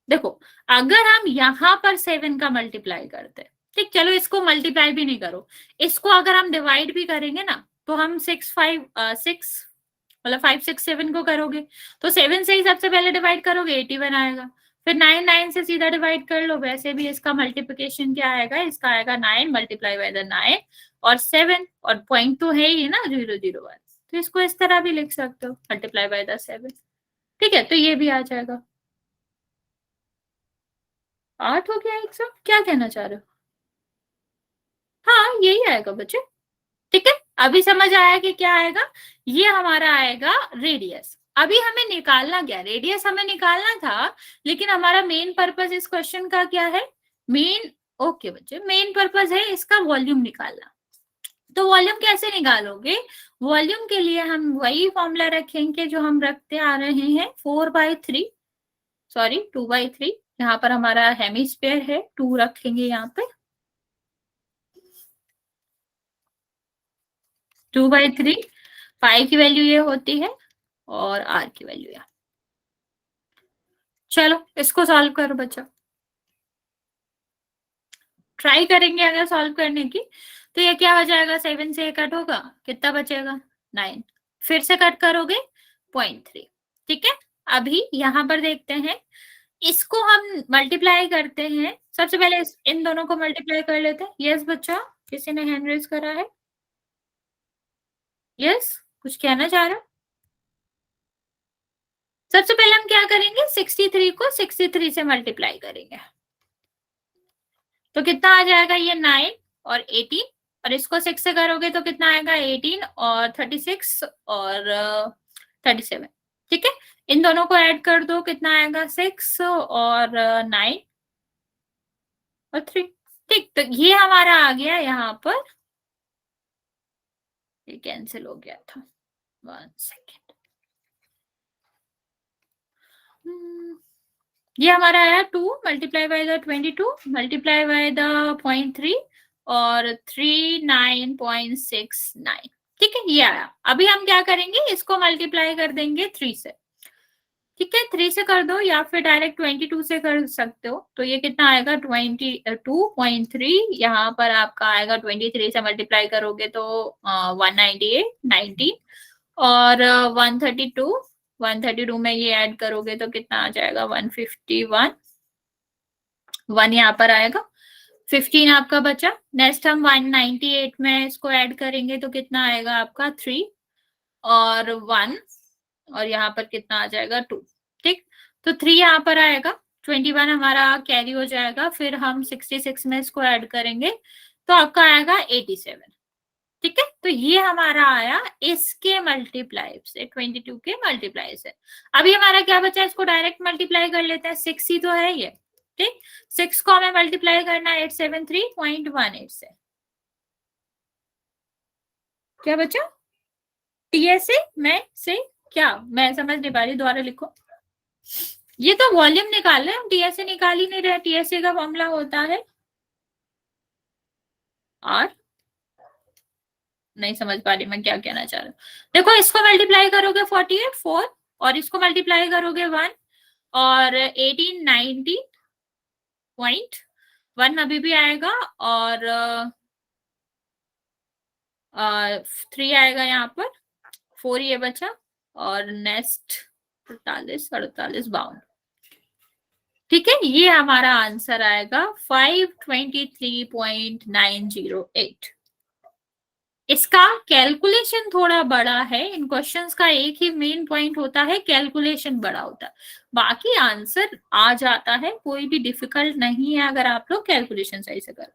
B: देखो अगर हम यहाँ पर 7 का मल्टीप्लाई करते हैं, ठीक, चलो इसको मल्टीप्लाई भी नहीं करो, इसको अगर हम डिवाइड भी करेंगे ना तो हम 6 मतलब 5 6 7 को करोगे तो 7 से ही सबसे पहले डिवाइड करोगे 81 आएगा, फिर 9 9 से सीधा डिवाइड कर लो, वैसे भी इसका मल्टीप्लिकेशन क्या आएगा, इसका आएगा 9 मल्टीप्लाई बाय द 9 और 7, और पॉइंट तो है ही ना 0 0 1, तो इसको इस तरह भी लिख सकते हो, मल्टीप्लाई बाय द 7। ठीक है, तो ये भी आ जाएगा। 8 हो गया एग्जाम, क्या कहना चाह रहे हो? हाँ यही आएगा बच्चे। ठीक है, अभी समझ आया कि क्या आएगा, ये हमारा आएगा रेडियस। अभी हमें निकालना क्या, रेडियस हमें निकालना था, लेकिन हमारा मेन पर्पस इस क्वेश्चन का क्या है, मेन, ओके बच्चे, मेन पर्पस है इसका वॉल्यूम निकालना। तो वॉल्यूम कैसे निकालोगे, वॉल्यूम के लिए हम वही फॉर्मूला रखेंगे जो हम रखते आ रहे हैं, 4/3, सॉरी 2/3, यहाँ पर हमारा हेमिस्फेयर है, 2 रखेंगे यहाँ पे, 2/3, पाई की वैल्यू ये होती है और आर की वैल्यू यहाँ। चलो इसको सॉल्व करो बच्चा, ट्राई करेंगे अगर सॉल्व करने की। तो ये क्या हो जाएगा, 7 से कट होगा, कितना बचेगा 9, फिर से कट करोगे 0.3। ठीक है, अभी यहाँ पर देखते हैं, इसको हम मल्टीप्लाई करते हैं, सबसे पहले इन दोनों को मल्टीप्लाई कर लेते हैं। यस बच्चा, किसी ने हैंड रेज करा है, यस कुछ कहना चाह रहे हो? सबसे पहले हम क्या करेंगे, 63 को 63 से मल्टीप्लाई करेंगे, तो कितना आ जाएगा, ये 9 और 18, और इसको 6 से करोगे तो कितना आएगा, 18 और 36 और 37। ठीक है, इन दोनों को ऐड कर दो, कितना आएगा, 6 और 9 और 3। ठीक, तो ये हमारा आ गया यहाँ पर, ये कैंसिल हो गया था, 1 सेकेंड, ये हमारा आया 2 multiply by the 22 multiply by the 0.3 और 39.69। ठीक है, ये आया। अभी हम क्या करेंगे, इसको मल्टीप्लाई कर देंगे 3 से। ठीक है, 3 से कर दो या फिर डायरेक्ट 22 से कर सकते हो, तो ये कितना आएगा, 22.3, यहाँ पर आपका आएगा 23 से मल्टीप्लाई करोगे तो 198 19 और 132 में ये ऐड करोगे तो कितना आ जाएगा, 151, 1 यहाँ पर आएगा, 15 आपका बचा। नेक्स्ट हम 198 में इसको ऐड करेंगे तो कितना आएगा आपका, 3 और 1, और यहाँ पर कितना आ जाएगा, 2। ठीक, तो 3 यहाँ पर आएगा, 21 हमारा कैरी हो जाएगा, फिर हम 66 में इसको ऐड करेंगे तो आपका आएगा 87। ठीक है, तो ये हमारा आया इसके मल्टीप्लाई से, 22 के मल्टीप्लाई से। अभी हमारा क्या बचा, इसको डायरेक्ट मल्टीप्लाई कर लेते हैं, 6 ही तो है ये। ठीक, 6 को हमें मल्टीप्लाई करना है 873.18 से, क्या बचा, टीएसए में से, क्या मैं समझ नहीं पा रही, दोबारा लिखो। ये तो वॉल्यूम निकाल रहे हैं हम, टीएसए निकाल ही नहीं रहे, टीएसए का फॉर्मूला होता है आर, नहीं समझ पा रही मैं क्या कहना चाह रहा हूँ। देखो इसको मल्टीप्लाई करोगे 48 4, और इसको मल्टीप्लाई करोगे 1 और 18 19.1 अभी भी आएगा, और 3 आएगा यहाँ पर, 4 ये बचा, और नेक्स्ट 48 48 52। ठीक है, ये हमारा आंसर आएगा 523.908। इसका कैलकुलेशन थोड़ा बड़ा है, इन क्वेश्चंस का एक ही मेन पॉइंट होता है, कैलकुलेशन बड़ा होता है, बाकी आंसर आ जाता है, कोई भी डिफिकल्ट नहीं है अगर आप लोग कैलकुलेशन सही से करो।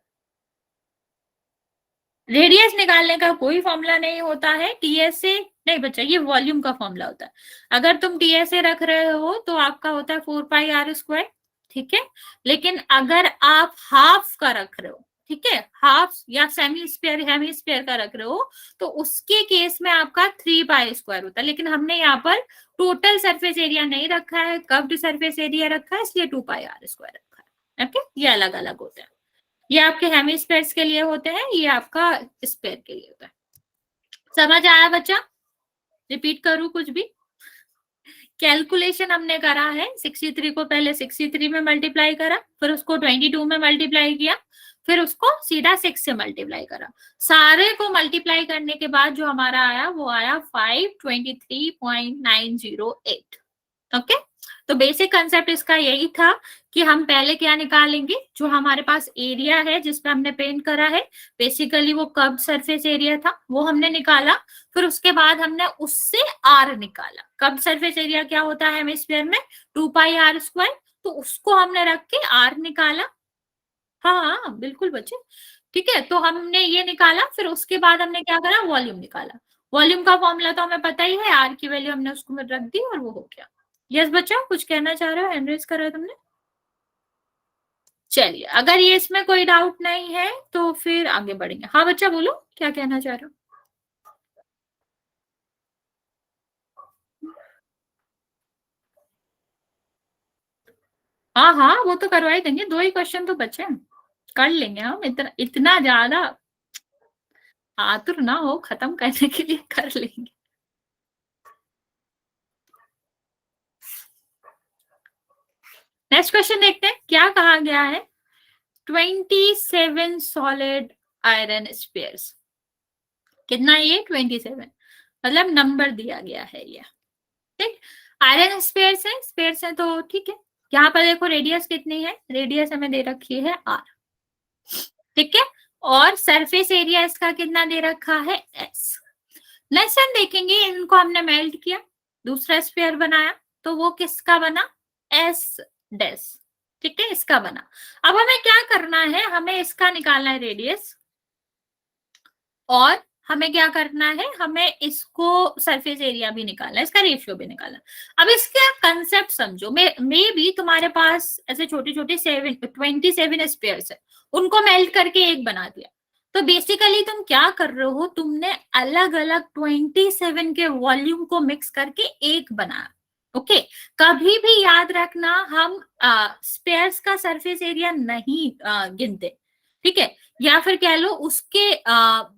B: रेडियस निकालने का कोई फॉर्मूला नहीं होता है, टीएसए नहीं बच्चा, ये वॉल्यूम का फॉर्मूला होता है। अगर तुम टीएसए रख रहे हो तो आपका होता है 4πr²। ठीक है, लेकिन अगर आप हाफ का रख रहे हो, ठीक है, हाफ या सेमी स्क्वायर हेमी का रख रहे हो, तो उसके केस में आपका 3π² होता है, लेकिन हमने यहाँ पर टोटल सरफेस एरिया नहीं रखा है, कर्व्ड सरफेस एरिया रखा है, इसलिए 2πr² रखा है। ओके, ये अलग अलग होता है, ये आपके हेमिस्फेयर्स के लिए होते हैं, ये आपका स्पेयर के लिए होता है। समझ आया बच्चा, रिपीट करूं कुछ भी, कैलकुलेशन हमने करा है, 63 को पहले 63 में मल्टीप्लाई करा, फिर उसको 22 में मल्टीप्लाई किया, फिर उसको सीधा 6 से मल्टीप्लाई करा, सारे को मल्टीप्लाई करने के बाद जो हमारा आया वो आया 523.908। ओके, तो बेसिक कंसेप्ट इसका यही था कि हम पहले क्या निकालेंगे, जो हमारे पास एरिया है जिसपे हमने पेंट करा है, बेसिकली वो कर्व सरफेस एरिया था, वो हमने निकाला। फिर उसके बाद हमने उससे आर निकाला। कर्व सरफेस एरिया क्या होता है हेमिस्फीयर में, 2πr², तो उसको हमने रख के आर निकाला। हाँ हाँ बिल्कुल बच्चे, ठीक है। तो हमने ये निकाला, फिर उसके बाद हमने क्या करा, वॉल्यूम निकाला। वॉल्यूम का फॉर्मूला तो हमें पता ही है, आर की वैल्यू हमने उसको में रख दी और वो हो गया। यस बच्चा, कुछ कहना चाह रहे हो, हैंड रेज करा है तुमने? चलिए, अगर ये इसमें कोई डाउट नहीं है तो फिर आगे बढ़ेंगे। हाँ बच्चा बोलो, क्या कहना चाह रहे हो? हाँ हाँ वो तो करवा ही देंगे, 2 ही क्वेश्चन तो बचे हैं, कर लेंगे हम। इतना इतना ज्यादा आतुर ना हो खत्म करने के लिए, कर लेंगे। नेक्स्ट क्वेश्चन देखते हैं क्या कहा गया है। 27 सॉलिड आयरन स्पेयर्स, कितना ये 27, मतलब नंबर दिया गया है ये, ठीक। आयरन स्पेयर्स है तो ठीक है। यहाँ पर देखो रेडियस कितनी है, रेडियस हमें दे रखी है आर, ठीक है। और सरफेस एरिया इसका कितना दे रखा है, एस। नेक्स्ट हम देखेंगे, इनको हमने मेल्ट किया, दूसरा स्पेयर बनाया, तो वो किसका बना, एस डैश, ठीक है, इसका बना। अब हमें क्या करना है, हमें इसका निकालना है रेडियस, और हमें क्या करना है, हमें इसको सरफेस एरिया भी निकालना है, इसका रेशियो भी निकालना है। अब इसका कंसेप्ट समझो, मे भी तुम्हारे पास ऐसे छोटे छोटे 27 स्पेयर्स है, उनको मेल्ट करके एक बना दिया। तो बेसिकली तुम क्या कर रहे हो, तुमने अलग अलग 27 के वॉल्यूम को मिक्स करके एक बनाया। ओके, कभी भी याद रखना, हम स्पेयर्स का सरफेस एरिया नहीं गिनते, ठीक है, या फिर कह लो उसके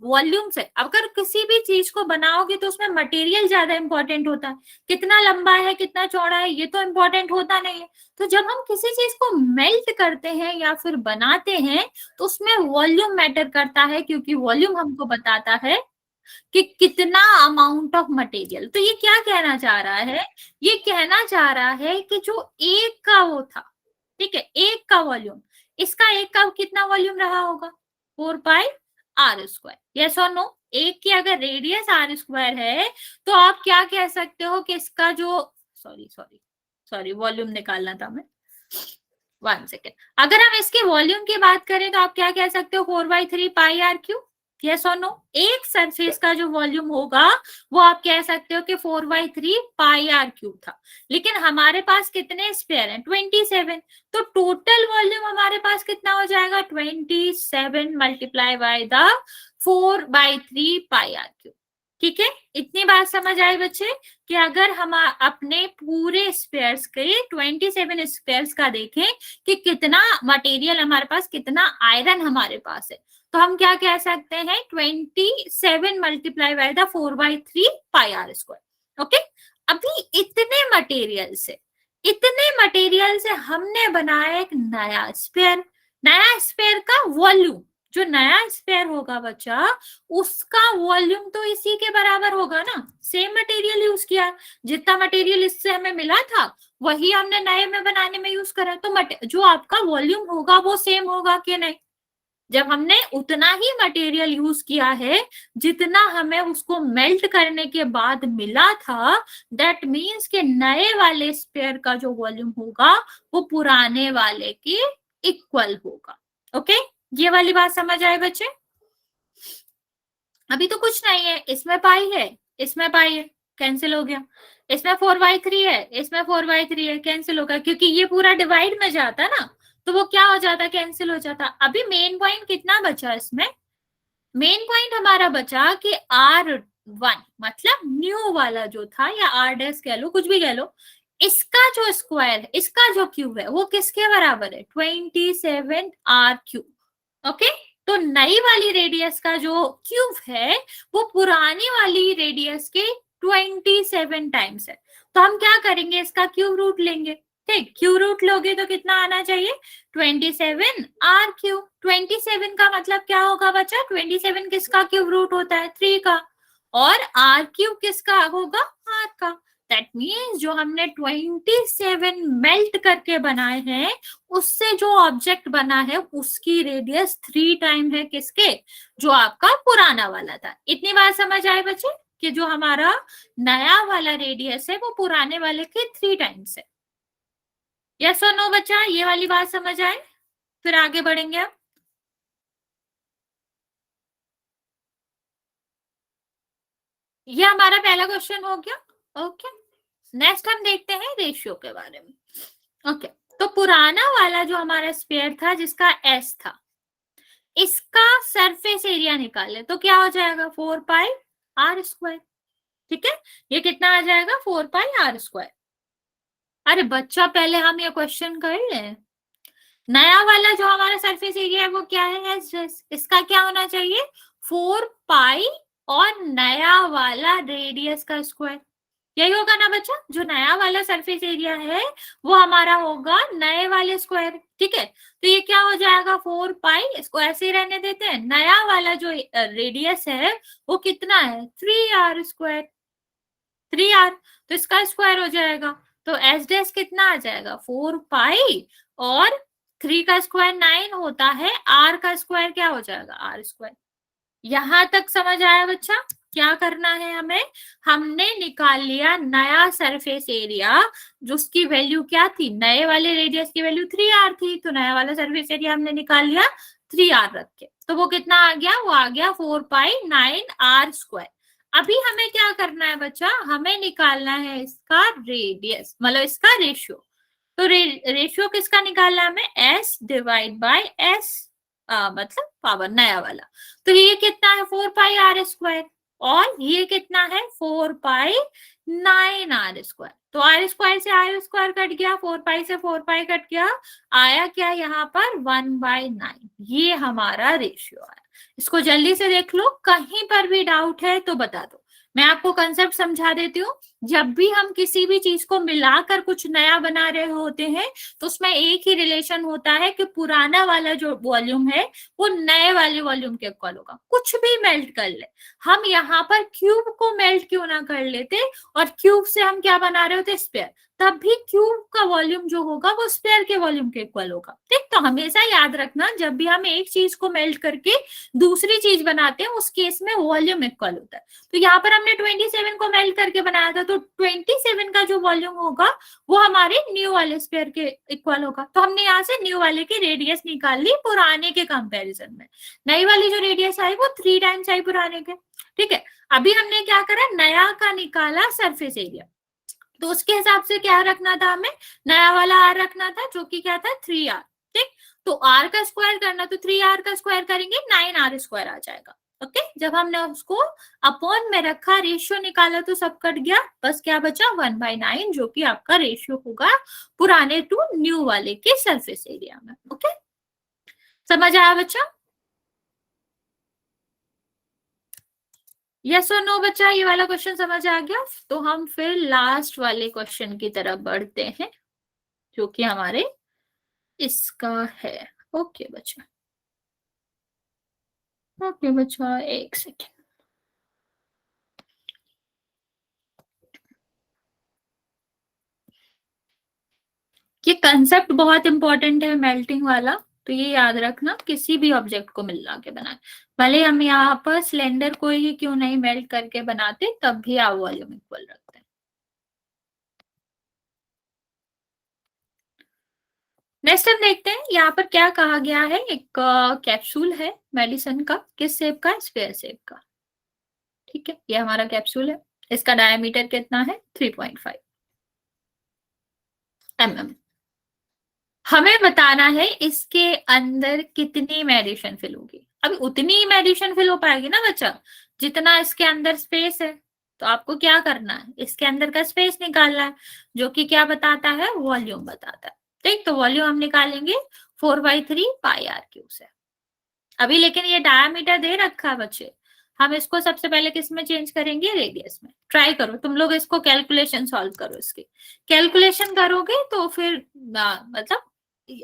B: वॉल्यूम से। अगर किसी भी चीज को बनाओगे तो उसमें मटेरियल ज्यादा इंपॉर्टेंट होता है, कितना लंबा है कितना चौड़ा है ये तो इंपॉर्टेंट होता नहीं है। तो जब हम किसी चीज को मेल्ट करते हैं या फिर बनाते हैं तो उसमें वॉल्यूम मैटर करता है, क्योंकि वॉल्यूम हमको बताता है कि कितना अमाउंट ऑफ मटेरियल। तो ये क्या कहना चाह रहा है, ये कहना चाह रहा है कि जो एक का वो था, ठीक है, एक का वॉल्यूम, इसका एक का कितना वॉल्यूम रहा होगा, 4πr²। यस और नो, एक की अगर रेडियस r² है तो आप क्या कह सकते हो कि इसका जो, सॉरी सॉरी सॉरी, वॉल्यूम निकालना था मैं, 1 सेकेंड। अगर हम इसके वॉल्यूम की बात करें तो आप क्या कह सकते हो, 4/3πr³। यस और नो, एक सरफेस का जो वॉल्यूम होगा वो आप कह सकते हो कि 4/3πr³ था। लेकिन हमारे पास कितने स्पेयर हैं, 27, तो टोटल वॉल्यूम हमारे पास कितना हो जाएगा, 27 मल्टीप्लाई बाय द 4/3πr³। ठीक है, इतनी बात समझ आई बच्चे, कि अगर हम अपने पूरे स्पेयर्स के 27 स्पेयर्स का देखें कि कितना मटेरियल हमारे पास, कितना आयरन हमारे पास है, तो हम क्या कह सकते हैं, 27 multiply by the 4/3πr²। Okay, अभी इतने मटेरियल से हमने बनाया एक नया स्पेयर। नया स्पेयर का वॉल्यूम, जो नया स्पेयर होगा बच्चा, उसका वॉल्यूम तो इसी के बराबर होगा ना, सेम मटेरियल यूज किया, जितना मटेरियल इससे हमें मिला था वही हमने नए में बनाने में यूज करा, तो जो आपका वॉल्यूम होगा वो सेम होगा कि नहीं। जब हमने उतना ही मटेरियल यूज किया है जितना हमें उसको मेल्ट करने के बाद मिला था, दैट मीन्स कि नए वाले स्पेयर का जो वॉल्यूम होगा वो पुराने वाले के इक्वल होगा। ओके, ये वाली बात समझ आए बच्चे? अभी तो कुछ नहीं है, इसमें पाई है, इसमें पाई है, कैंसिल हो गया, इसमें 4/3 है, इसमें 4/3 है, कैंसिल होगा, क्योंकि ये पूरा डिवाइड में जाता ना, तो वो क्या हो जाता, कैंसिल हो जाता। अभी मेन पॉइंट कितना बचा इसमें, मेन पॉइंट हमारा बचा कि R1 मतलब न्यू वाला जो था, या R' कह लो, कुछ भी कह लो, इसका जो स्क्वायर है, इसका जो क्यूब है, वो किसके बराबर है, 27r³। ओके, तो नई वाली रेडियस का जो क्यूब है वो पुरानी वाली रेडियस के 27 टाइम्स है। तो हम क्या करेंगे, इसका क्यूब रूट लेंगे, ठीक, क्यूब रूट लोगे तो कितना आना चाहिए, 27r³। 27 का मतलब क्या होगा बच्चा, 27 किसका क्यूब रूट होता है, 3 का, और r³ किसका होगा, r का। दैट मीन्स जो हमने 27 मेल्ट करके बनाए हैं, उससे जो ऑब्जेक्ट बना है उसकी रेडियस 3 टाइम है किसके, जो आपका पुराना वाला था। इतनी बात समझ आए बच्चे कि जो हमारा नया वाला रेडियस है वो पुराने वाले के 3 टाइम्स है। यस और नो बच्चा, ये वाली बात समझ आए? फिर आगे बढ़ेंगे अब। ये हमारा पहला क्वेश्चन हो गया। ओके, नेक्स्ट हम देखते हैं रेशियो के बारे में। ओके, तो पुराना वाला जो हमारा स्फीयर था जिसका एस था, इसका सरफेस एरिया निकाले तो क्या हो जाएगा, 4πr²। ठीक है, ये कितना आ जाएगा, 4πr²। अरे बच्चा पहले हम ये क्वेश्चन कर लें। नया वाला जो हमारा सरफेस एरिया है वो क्या है, एस। इसका क्या होना चाहिए, 4π और नया वाला रेडियस का स्क्वायर। यही होगा ना बच्चा, जो नया वाला सरफेस एरिया है वो हमारा होगा नए वाले स्क्वायर। ठीक है, तो ये क्या हो जाएगा, 4π, इसको ऐसे ही रहने देते हैं। नया वाला जो रेडियस है वो कितना है, 3r²। 3r, तो इसका स्क्वायर हो जाएगा। तो एस डैश कितना आ जाएगा, 4π, और 3 का स्क्वायर 9 होता है, r का स्क्वायर क्या हो जाएगा, r²। यहां तक समझ आया बच्चा? क्या करना है हमें, हमने निकाल लिया नया सरफेस एरिया, जो उसकी वैल्यू क्या थी, नए वाले रेडियस की वैल्यू 3r थी, तो नया वाला सरफेस एरिया हमने निकाल लिया 3r रख के। तो वो कितना आ गया, वो आ गया 4π9r²। अभी हमें क्या करना है बच्चा, हमें निकालना है इसका रेडियस, मतलब इसका रेशियो। तो रेशियो किसका निकालना है हमें, s डिवाइड बाय s, मतलब पावर नया वाला। तो ये कितना है, 4πr², और ये कितना है, 4π9r²। तो r² से r² कट गया, 4π से 4π कट गया, आया क्या यहाँ पर, 1/9। ये हमारा रेशियो आया। इसको जल्दी से देख लो, कहीं पर भी डाउट है तो बता दो। मैं आपको कंसेप्ट समझा देती हूँ। जब भी हम किसी भी चीज को मिलाकर कुछ नया बना रहे होते हैं तो उसमें एक ही रिलेशन होता है कि पुराना वाला जो वॉल्यूम है वो नए वाले वॉल्यूम के इक्वल होगा। कुछ भी मेल्ट कर ले, हम यहाँ पर क्यूब को मेल्ट क्यों ना कर लेते, और क्यूब से हम क्या बना रहे होते, स्फीयर, तब भी क्यूब का वॉल्यूम जो होगा वो स्फीयर के वॉल्यूम के इक्वल होगा। ठीक, तो हमेशा याद रखना, जब भी हम एक चीज को मेल्ट करके दूसरी चीज बनाते हैं उस केस में वॉल्यूम इक्वल होता है। तो यहाँ पर हमने 27 को मेल्ट करके बनाया था, तो 27 का जो वॉल्यूम होगा वो हमारे न्यू वाले स्फीयर के इक्वल होगा। तो हमने यहाँ से न्यू वाले की रेडियस निकाल ली पुराने के कंपैरिजन में। नई वाली जो रेडियस आई वो 3 टाइम्स आई पुराने के। ठीक है, अभी हमने क्या करा, नया का निकाला सरफेस एरिया, तो उसके हिसाब से क्या रखना था हमें, नया वाला r रखना था, जो कि क्या था, 3r। ठीक, तो r का स्क्वायर करना, तो 3r का स्क्वायर करेंगे 9r² आ जाएगा। ओके, जब हमने उसको अपॉन में रखा, रेशियो निकाला तो सब कट गया, बस क्या बचा, 1/9, जो कि आपका रेशियो होगा पुराने टू न्यू वाले के सरफेस एरिया में। ओके, समझ आया बच्चा? यस और नो बच्चा, ये वाला क्वेश्चन समझ आ गया? तो हम फिर लास्ट वाले क्वेश्चन की तरफ बढ़ते हैं, जो कि हमारे इसका है। ओके बच्चा, ओके बच्चा, एक सेकेंड। ये कंसेप्ट बहुत इंपॉर्टेंट है मेल्टिंग वाला, तो ये याद रखना, किसी भी ऑब्जेक्ट को मिला के बनाए, भले हम यहाँ पर सिलेंडर को ही क्यों नहीं मेल्ट करके बनाते, तब भी आप वॉल्यूम इक्वल रखते हैं। नेक्स्ट हम देखते हैं यहाँ पर क्या कहा गया है। एक कैप्सूल है मेडिसिन का, किस शेप का, स्क्वायर शेप का। ठीक है, ये हमारा कैप्सूल है, इसका डायमीटर कितना है, 3.5 mm। हमें बताना है इसके अंदर कितनी मेडिसिन फिल होगी। अभी उतनी मेडिसिन फिल हो पाएगी ना बच्चा, जितना इसके अंदर स्पेस है। तो आपको क्या करना है, इसके अंदर का स्पेस निकालना है, जो कि क्या बताता है, वॉल्यूम बताता है। ठीक, तो वॉल्यूम हम निकालेंगे 4/3πr³ से। अभी लेकिन ये डायमीटर दे रखा है बच्चे, हम इसको सबसे पहले किस में चेंज करेंगे, रेडियस में। ट्राई करो तुम लोग, इसको कैलकुलेशन सॉल्व करो, इसकी कैलकुलेशन करोगे तो फिर मतलब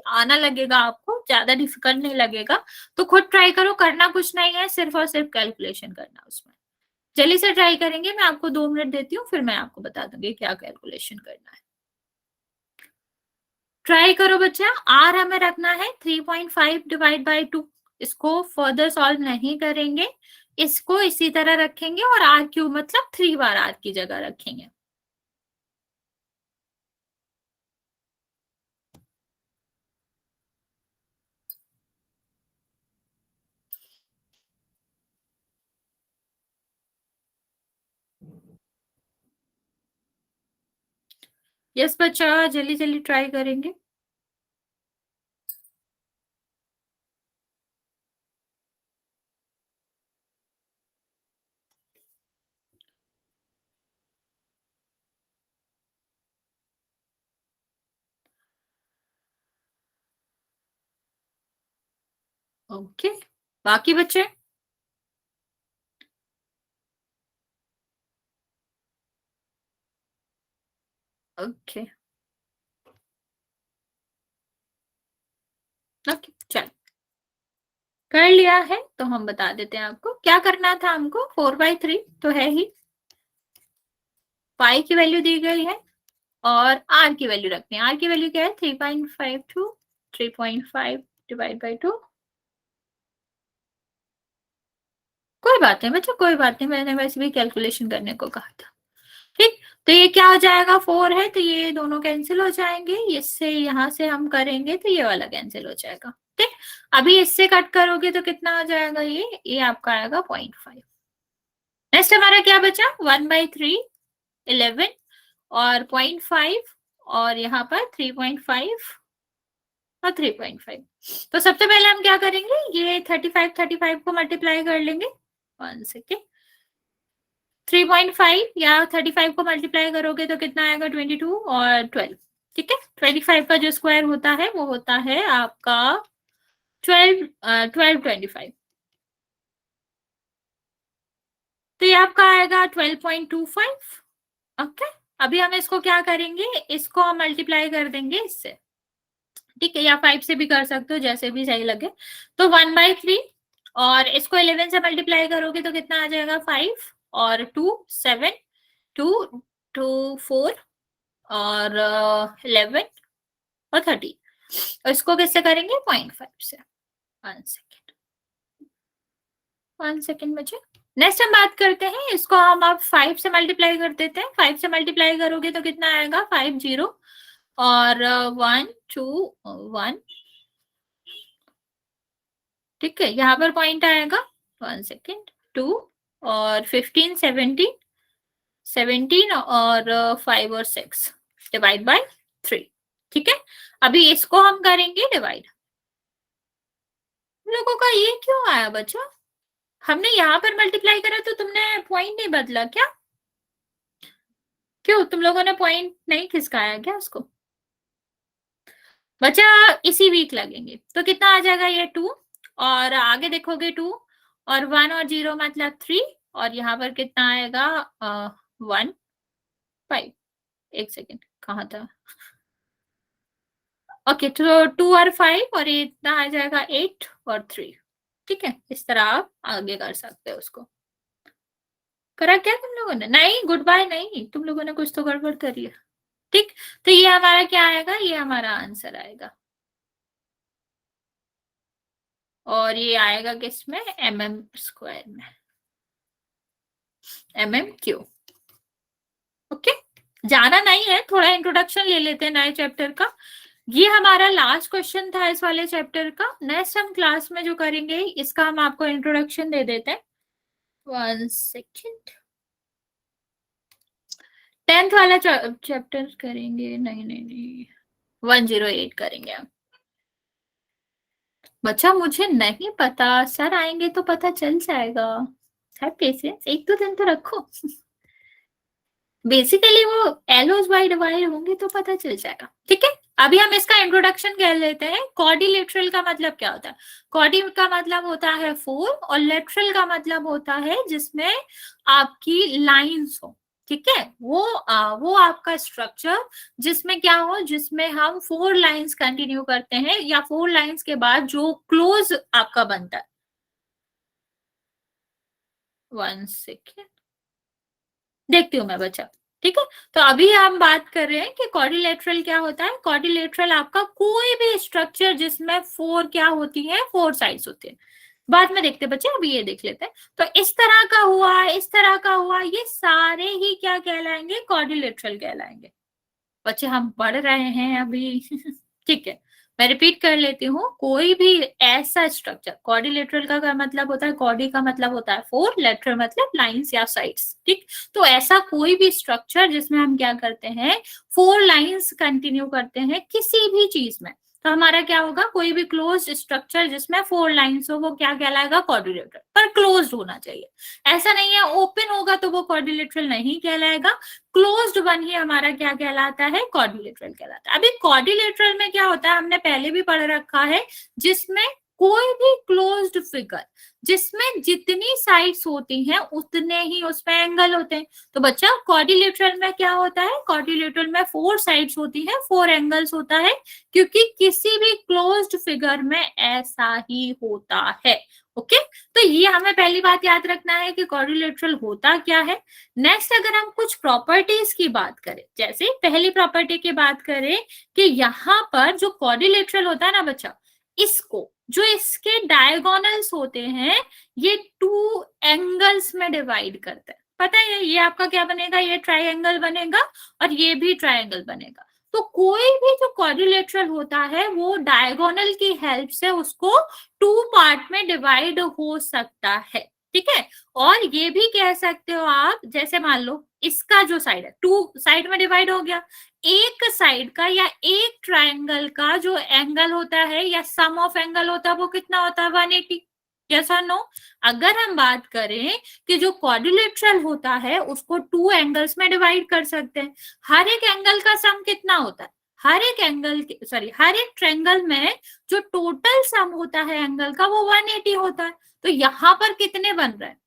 B: आना लगेगा आपको, ज्यादा डिफिकल्ट नहीं लगेगा। तो खुद ट्राई करो, करना कुछ नहीं है, सिर्फ और सिर्फ कैलकुलेशन करना उसमें। जल्दी से ट्राई करेंगे, मैं आपको 2 मिनट देती हूँ, फिर मैं आपको बता दूंगी क्या कैलकुलेशन करना है। ट्राई करो बच्चा। आर हमें रखना है 3.5 डिवाइड बाई 2। इसको फर्दर सॉल्व नहीं करेंगे, इसको इसी तरह रखेंगे और आर क्यूब मतलब 3 बार आर की जगह रखेंगे। यस बच्चा, जल्दी जल्दी ट्राई करेंगे। ओके, बाकी बच्चे? ओके ओके, चल कर लिया है तो हम बता देते हैं आपको क्या करना था। हमको 4/3 तो है ही, पाई की वैल्यू दी गई है और आर की वैल्यू रखनी है। आर की वैल्यू क्या है? 3.52, 3.5 डिवाइड बाई 2। कोई बात नहीं बच्चा, कोई बात नहीं, मैंने वैसे भी कैलकुलेशन करने को कहा था। ठीक, तो ये क्या हो जाएगा? 4 है तो ये दोनों कैंसिल हो जाएंगे, इससे यहां से हम करेंगे तो ये वाला कैंसिल हो जाएगा। ठीक, अभी इससे कट करोगे तो कितना आ जाएगा? ये आपका आएगा 0.5। नेक्स्ट हमारा क्या बचा? 1/3, 11 और 0.5 और यहाँ पर 3.5 और 3.5। तो सबसे पहले हम क्या करेंगे? ये 35 को मल्टीप्लाई कर लेंगे। 1 सेकेंड। 3.5 या 35 को मल्टीप्लाई करोगे तो कितना आएगा? 22 और 12। ठीक है, 25 का जो स्क्वायर होता है वो होता है आपका 1225। तो ये आपका आएगा 12.25। ओके, अभी हम इसको क्या करेंगे? इसको हम मल्टीप्लाई कर देंगे इससे। ठीक है, या 5 से भी कर सकते हो, जैसे भी सही लगे। तो 1/3 और इसको 11 से मल्टीप्लाई करोगे तो कितना आ जाएगा? 5 और 2 7, 2 2 4 और 11 और 30। और इसको किससे करेंगे? 0.5 से। 1 सेकेंड, 1 सेकेंड बचे। नेक्स्ट हम बात करते हैं, इसको हम अब 5 से मल्टीप्लाई कर देते हैं। 5 से मल्टीप्लाई करोगे तो कितना आएगा? 5 0 और 1 2 1। ठीक है, यहाँ पर पॉइंट आएगा 1 सेकेंड 2 और 15 17, 17 और 5 और 6 डिवाइड बाय 3। ठीक है, अभी इसको हम करेंगे डिवाइड। लोगों का ये क्यों आया बच्चा? हमने यहाँ पर मल्टीप्लाई करा तो तुमने पॉइंट नहीं बदला क्या? क्यों, तुम लोगों ने पॉइंट नहीं खिसकाया क्या उसको? बच्चा इसी वीक लगेंगे तो कितना आ जाएगा? ये 2 और आगे देखोगे 2 और 1 और 0 मतलब 3 और यहाँ पर कितना आएगा? 1 5। 1 सेकेंड, कहाँ था? ओके, तो 2 और 5 और ये इतना आ जाएगा 8 और 3। ठीक है, इस तरह आप आगे कर सकते हो उसको। करा क्या तुम लोगों ने? नहीं, गुड बाय नहीं, तुम लोगों ने कुछ तो गड़बड़ करी है। ठीक, तो ये हमारा क्या आएगा? ये हमारा आंसर आएगा और ये आएगा किस में? mm² में, mm³ ओके, जाना नहीं है, थोड़ा इंट्रोडक्शन ले लेते हैं नए चैप्टर का। ये हमारा लास्ट क्वेश्चन था इस वाले चैप्टर का। नेक्स्ट हम क्लास में जो करेंगे इसका हम आपको इंट्रोडक्शन दे देते हैं। 1 सेकेंड, 10th वाला चैप्टर करेंगे। नहीं नहीं नहीं, 108 करेंगे हम। बच्चा मुझे नहीं पता, सर आएंगे तो पता चल जाएगा। सर पेशेंस, 1-2 दिन तो रखो। बेसिकली वो एलोज बाय डिवाइड होंगे तो पता चल जाएगा। ठीक है, अभी हम इसका इंट्रोडक्शन कर लेते हैं। कॉर्डिलेटरल का मतलब क्या होता है? कॉर्डी का मतलब होता है 4 और लेटरल का मतलब होता है जिसमें आपकी लाइंस हो। ठीक है, वो आपका स्ट्रक्चर जिसमें क्या हो, जिसमें हम 4 लाइंस कंटिन्यू करते हैं या 4 लाइंस के बाद जो क्लोज आपका बनता है। 1 सेकेंड, देखती हूँ मैं बच्चा, ठीक है। तो अभी हम बात कर रहे हैं कि क्वाड्रिलेटरल क्या होता है। क्वाड्रिलेटरल आपका कोई भी स्ट्रक्चर जिसमें 4 क्या होती है, 4 साइड्स होते हैं। बाद में देखते हैं बच्चे, अभी ये देख लेते हैं। तो इस तरह का हुआ, इस तरह का हुआ, ये सारे ही क्या कहलाएंगे, क्वाड्रिलेटरल कहलाएंगे। बच्चे हम पढ़ रहे हैं अभी ठीक है, मैं रिपीट कर लेती हूँ। कोई भी ऐसा स्ट्रक्चर, क्वाड्रिलेटरल का क्या मतलब होता है, क्वाड्री का मतलब होता है 4, लेटरल मतलब लाइंस या साइड्स, ठीक। तो ऐसा कोई भी स्ट्रक्चर जिसमें हम क्या करते हैं, 4 लाइंस कंटिन्यू करते हैं किसी भी चीज में, तो हमारा क्या होगा, कोई भी क्लोज्ड स्ट्रक्चर जिसमें 4 लाइंस हो वो क्या कहलाएगा, क्वाड्रिलेटरल। पर क्लोज्ड होना चाहिए, ऐसा नहीं है ओपन होगा तो वो क्वाड्रिलेटरल नहीं कहलाएगा। क्लोज्ड वन ही हमारा क्या कहलाता है, क्वाड्रिलेटरल कहलाता है। अभी क्वाड्रिलेटरल में क्या होता है, हमने पहले भी पढ़ रखा है, जिसमें कोई भी क्लोज्ड फिगर जिसमें जितनी साइड्स होती हैं उतने ही उसमें एंगल होते हैं। तो बच्चा क्वाड्रिलेटरल में क्या होता है, क्वाड्रिलेटरल में 4 साइड्स होती हैं, 4 एंगल्स होता है, क्योंकि किसी भी क्लोज्ड फिगर में ऐसा ही होता है। ओके, तो ये हमें पहली बात याद रखना है कि क्वाड्रिलेटरल होता क्या है। नेक्स्ट अगर हम कुछ प्रॉपर्टीज की बात करें, जैसे पहली प्रॉपर्टी की बात करें कि यहाँ पर जो क्वाड्रिलेटरल होता है ना बच्चा, इसको जो इसके डायगोनल्स होते हैं ये 2 एंगल्स में डिवाइड करते हैं। पता है ये आपका क्या बनेगा, ये ट्राइंगल बनेगा और ये भी ट्राइंगल बनेगा। तो कोई भी जो क्वाड्रिलेटरल होता है वो डायगोनल की हेल्प से उसको 2 पार्ट में डिवाइड हो सकता है, ठीक है। और ये भी कह सकते हो आप, जैसे मान लो इसका जो साइड है 2 साइड में डिवाइड हो गया, एक साइड का या एक ट्रायंगल का जो एंगल होता है या सम ऑफ एंगल होता है वो कितना होता है, 180। यस और नो। अगर हम बात करें कि जो क्वाड्रिलेटरल होता है उसको 2 एंगल्स में डिवाइड कर सकते हैं, हर एक एंगल का सम कितना होता है, हर एक एंगल हर एक ट्रायंगल में जो टोटल सम होता है एंगल का वो 180 होता है। तो यहाँ पर कितने बन रहे हैं,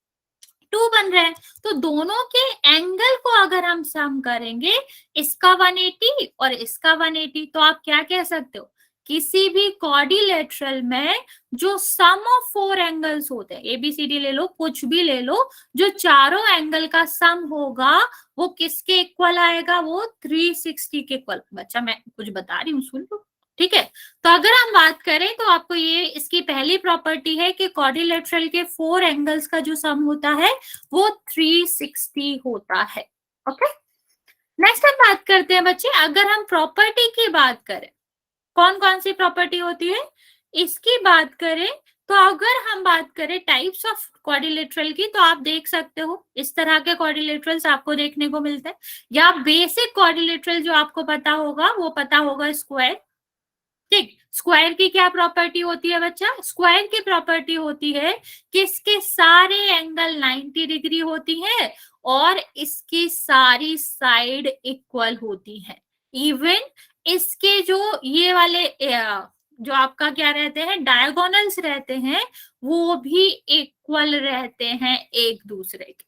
B: 2 बन रहे हैं। तो दोनों के एंगल को अगर हम सम करेंगे, इसका 180 और इसका 180, तो आप क्या कह सकते हो, किसी भी क्वाड्रिलेटरल में जो सम ऑफ 4 एंगल्स होते हैं, एबीसीडी ले लो, कुछ भी ले लो, जो चारों एंगल का सम होगा वो किसके इक्वल आएगा, वो 360 के इक्वल। बच्चा मैं कुछ बता रही हूँ, सुन लो, ठीक है। तो अगर हम बात करें तो आपको ये इसकी पहली प्रॉपर्टी है कि क्वाड्रिलेटरल के 4 एंगल्स का जो सम होता है वो 360 होता है। ओके, नेक्स्ट हम बात करते हैं बच्चे, अगर हम प्रॉपर्टी की बात करें, कौन कौन सी प्रॉपर्टी होती है इसकी बात करें, तो अगर हम बात करें टाइप्स ऑफ क्वाड्रिलेटरल की, तो आप देख सकते हो इस तरह के क्वाड्रिलेटरल्स आपको देखने को मिलते हैं। या बेसिक क्वाड्रिलेटरल जो आपको पता होगा वो पता होगा स्क्वायर, ठीक। स्क्वायर की क्या प्रॉपर्टी होती है बच्चा, स्क्वायर की प्रॉपर्टी होती है कि इसके सारे एंगल 90 डिग्री होती है और इसकी सारी साइड इक्वल होती है। इवन इसके जो ये वाले जो आपका क्या रहते हैं, डायगोनल्स रहते हैं, वो भी इक्वल रहते हैं एक दूसरे के,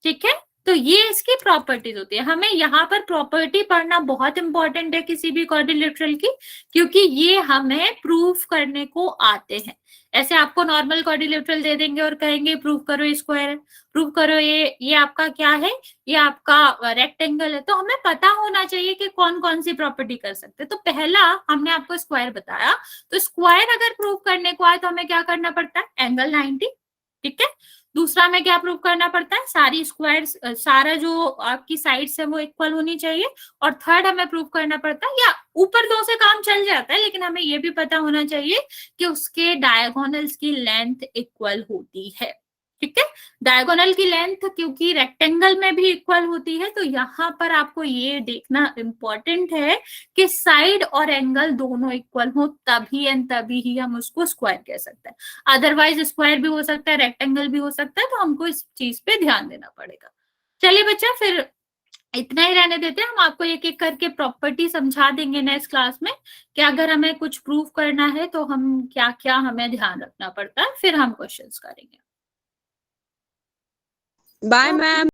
B: ठीक है। तो ये इसकी प्रॉपर्टीज होती है। हमें यहाँ पर प्रॉपर्टी पढ़ना बहुत इंपॉर्टेंट है किसी भी क्वाड्रिलेटरल की, क्योंकि ये हमें प्रूफ करने को आते हैं। ऐसे आपको नॉर्मल क्वाड्रिलेटरल दे देंगे और कहेंगे प्रूव करो स्क्वायर है, प्रूव करो ये आपका क्या है, ये आपका रेक्टेंगल है। तो हमें पता होना चाहिए कि कौन कौन सी प्रॉपर्टी कर सकते हैं। तो पहला हमने आपको स्क्वायर बताया, तो स्क्वायर अगर प्रूव करने को आए तो हमें क्या करना पड़ता है, एंगल 90, ठीक है। दूसरा में क्या प्रूव करना पड़ता है, सारी स्क्वायर सारा जो आपकी साइड्स है वो इक्वल होनी चाहिए। और थर्ड हमें प्रूव करना पड़ता है, या ऊपर 2 से काम चल जाता है, लेकिन हमें ये भी पता होना चाहिए कि उसके डायगोनल्स की लेंथ इक्वल होती है, ठीक है। डायगोनल की लेंथ क्योंकि रेक्टेंगल में भी इक्वल होती है, तो यहाँ पर आपको ये देखना इंपॉर्टेंट है कि साइड और एंगल दोनों इक्वल हो, तभी एंड तभी ही हम उसको स्क्वायर कह सकते हैं। अदरवाइज स्क्वायर भी हो सकता है, रेक्टेंगल भी हो सकता है, तो हमको इस चीज पे ध्यान देना पड़ेगा। चलिए बच्चा, फिर इतना ही रहने देते हैं, हम आपको एक एक करके प्रॉपर्टी समझा देंगे नेक्स्ट क्लास में कि अगर हमें कुछ प्रूफ करना है तो हम क्या क्या हमें ध्यान रखना पड़ता है, फिर हम क्वेश्चंस करेंगे।
C: Bye ma'am.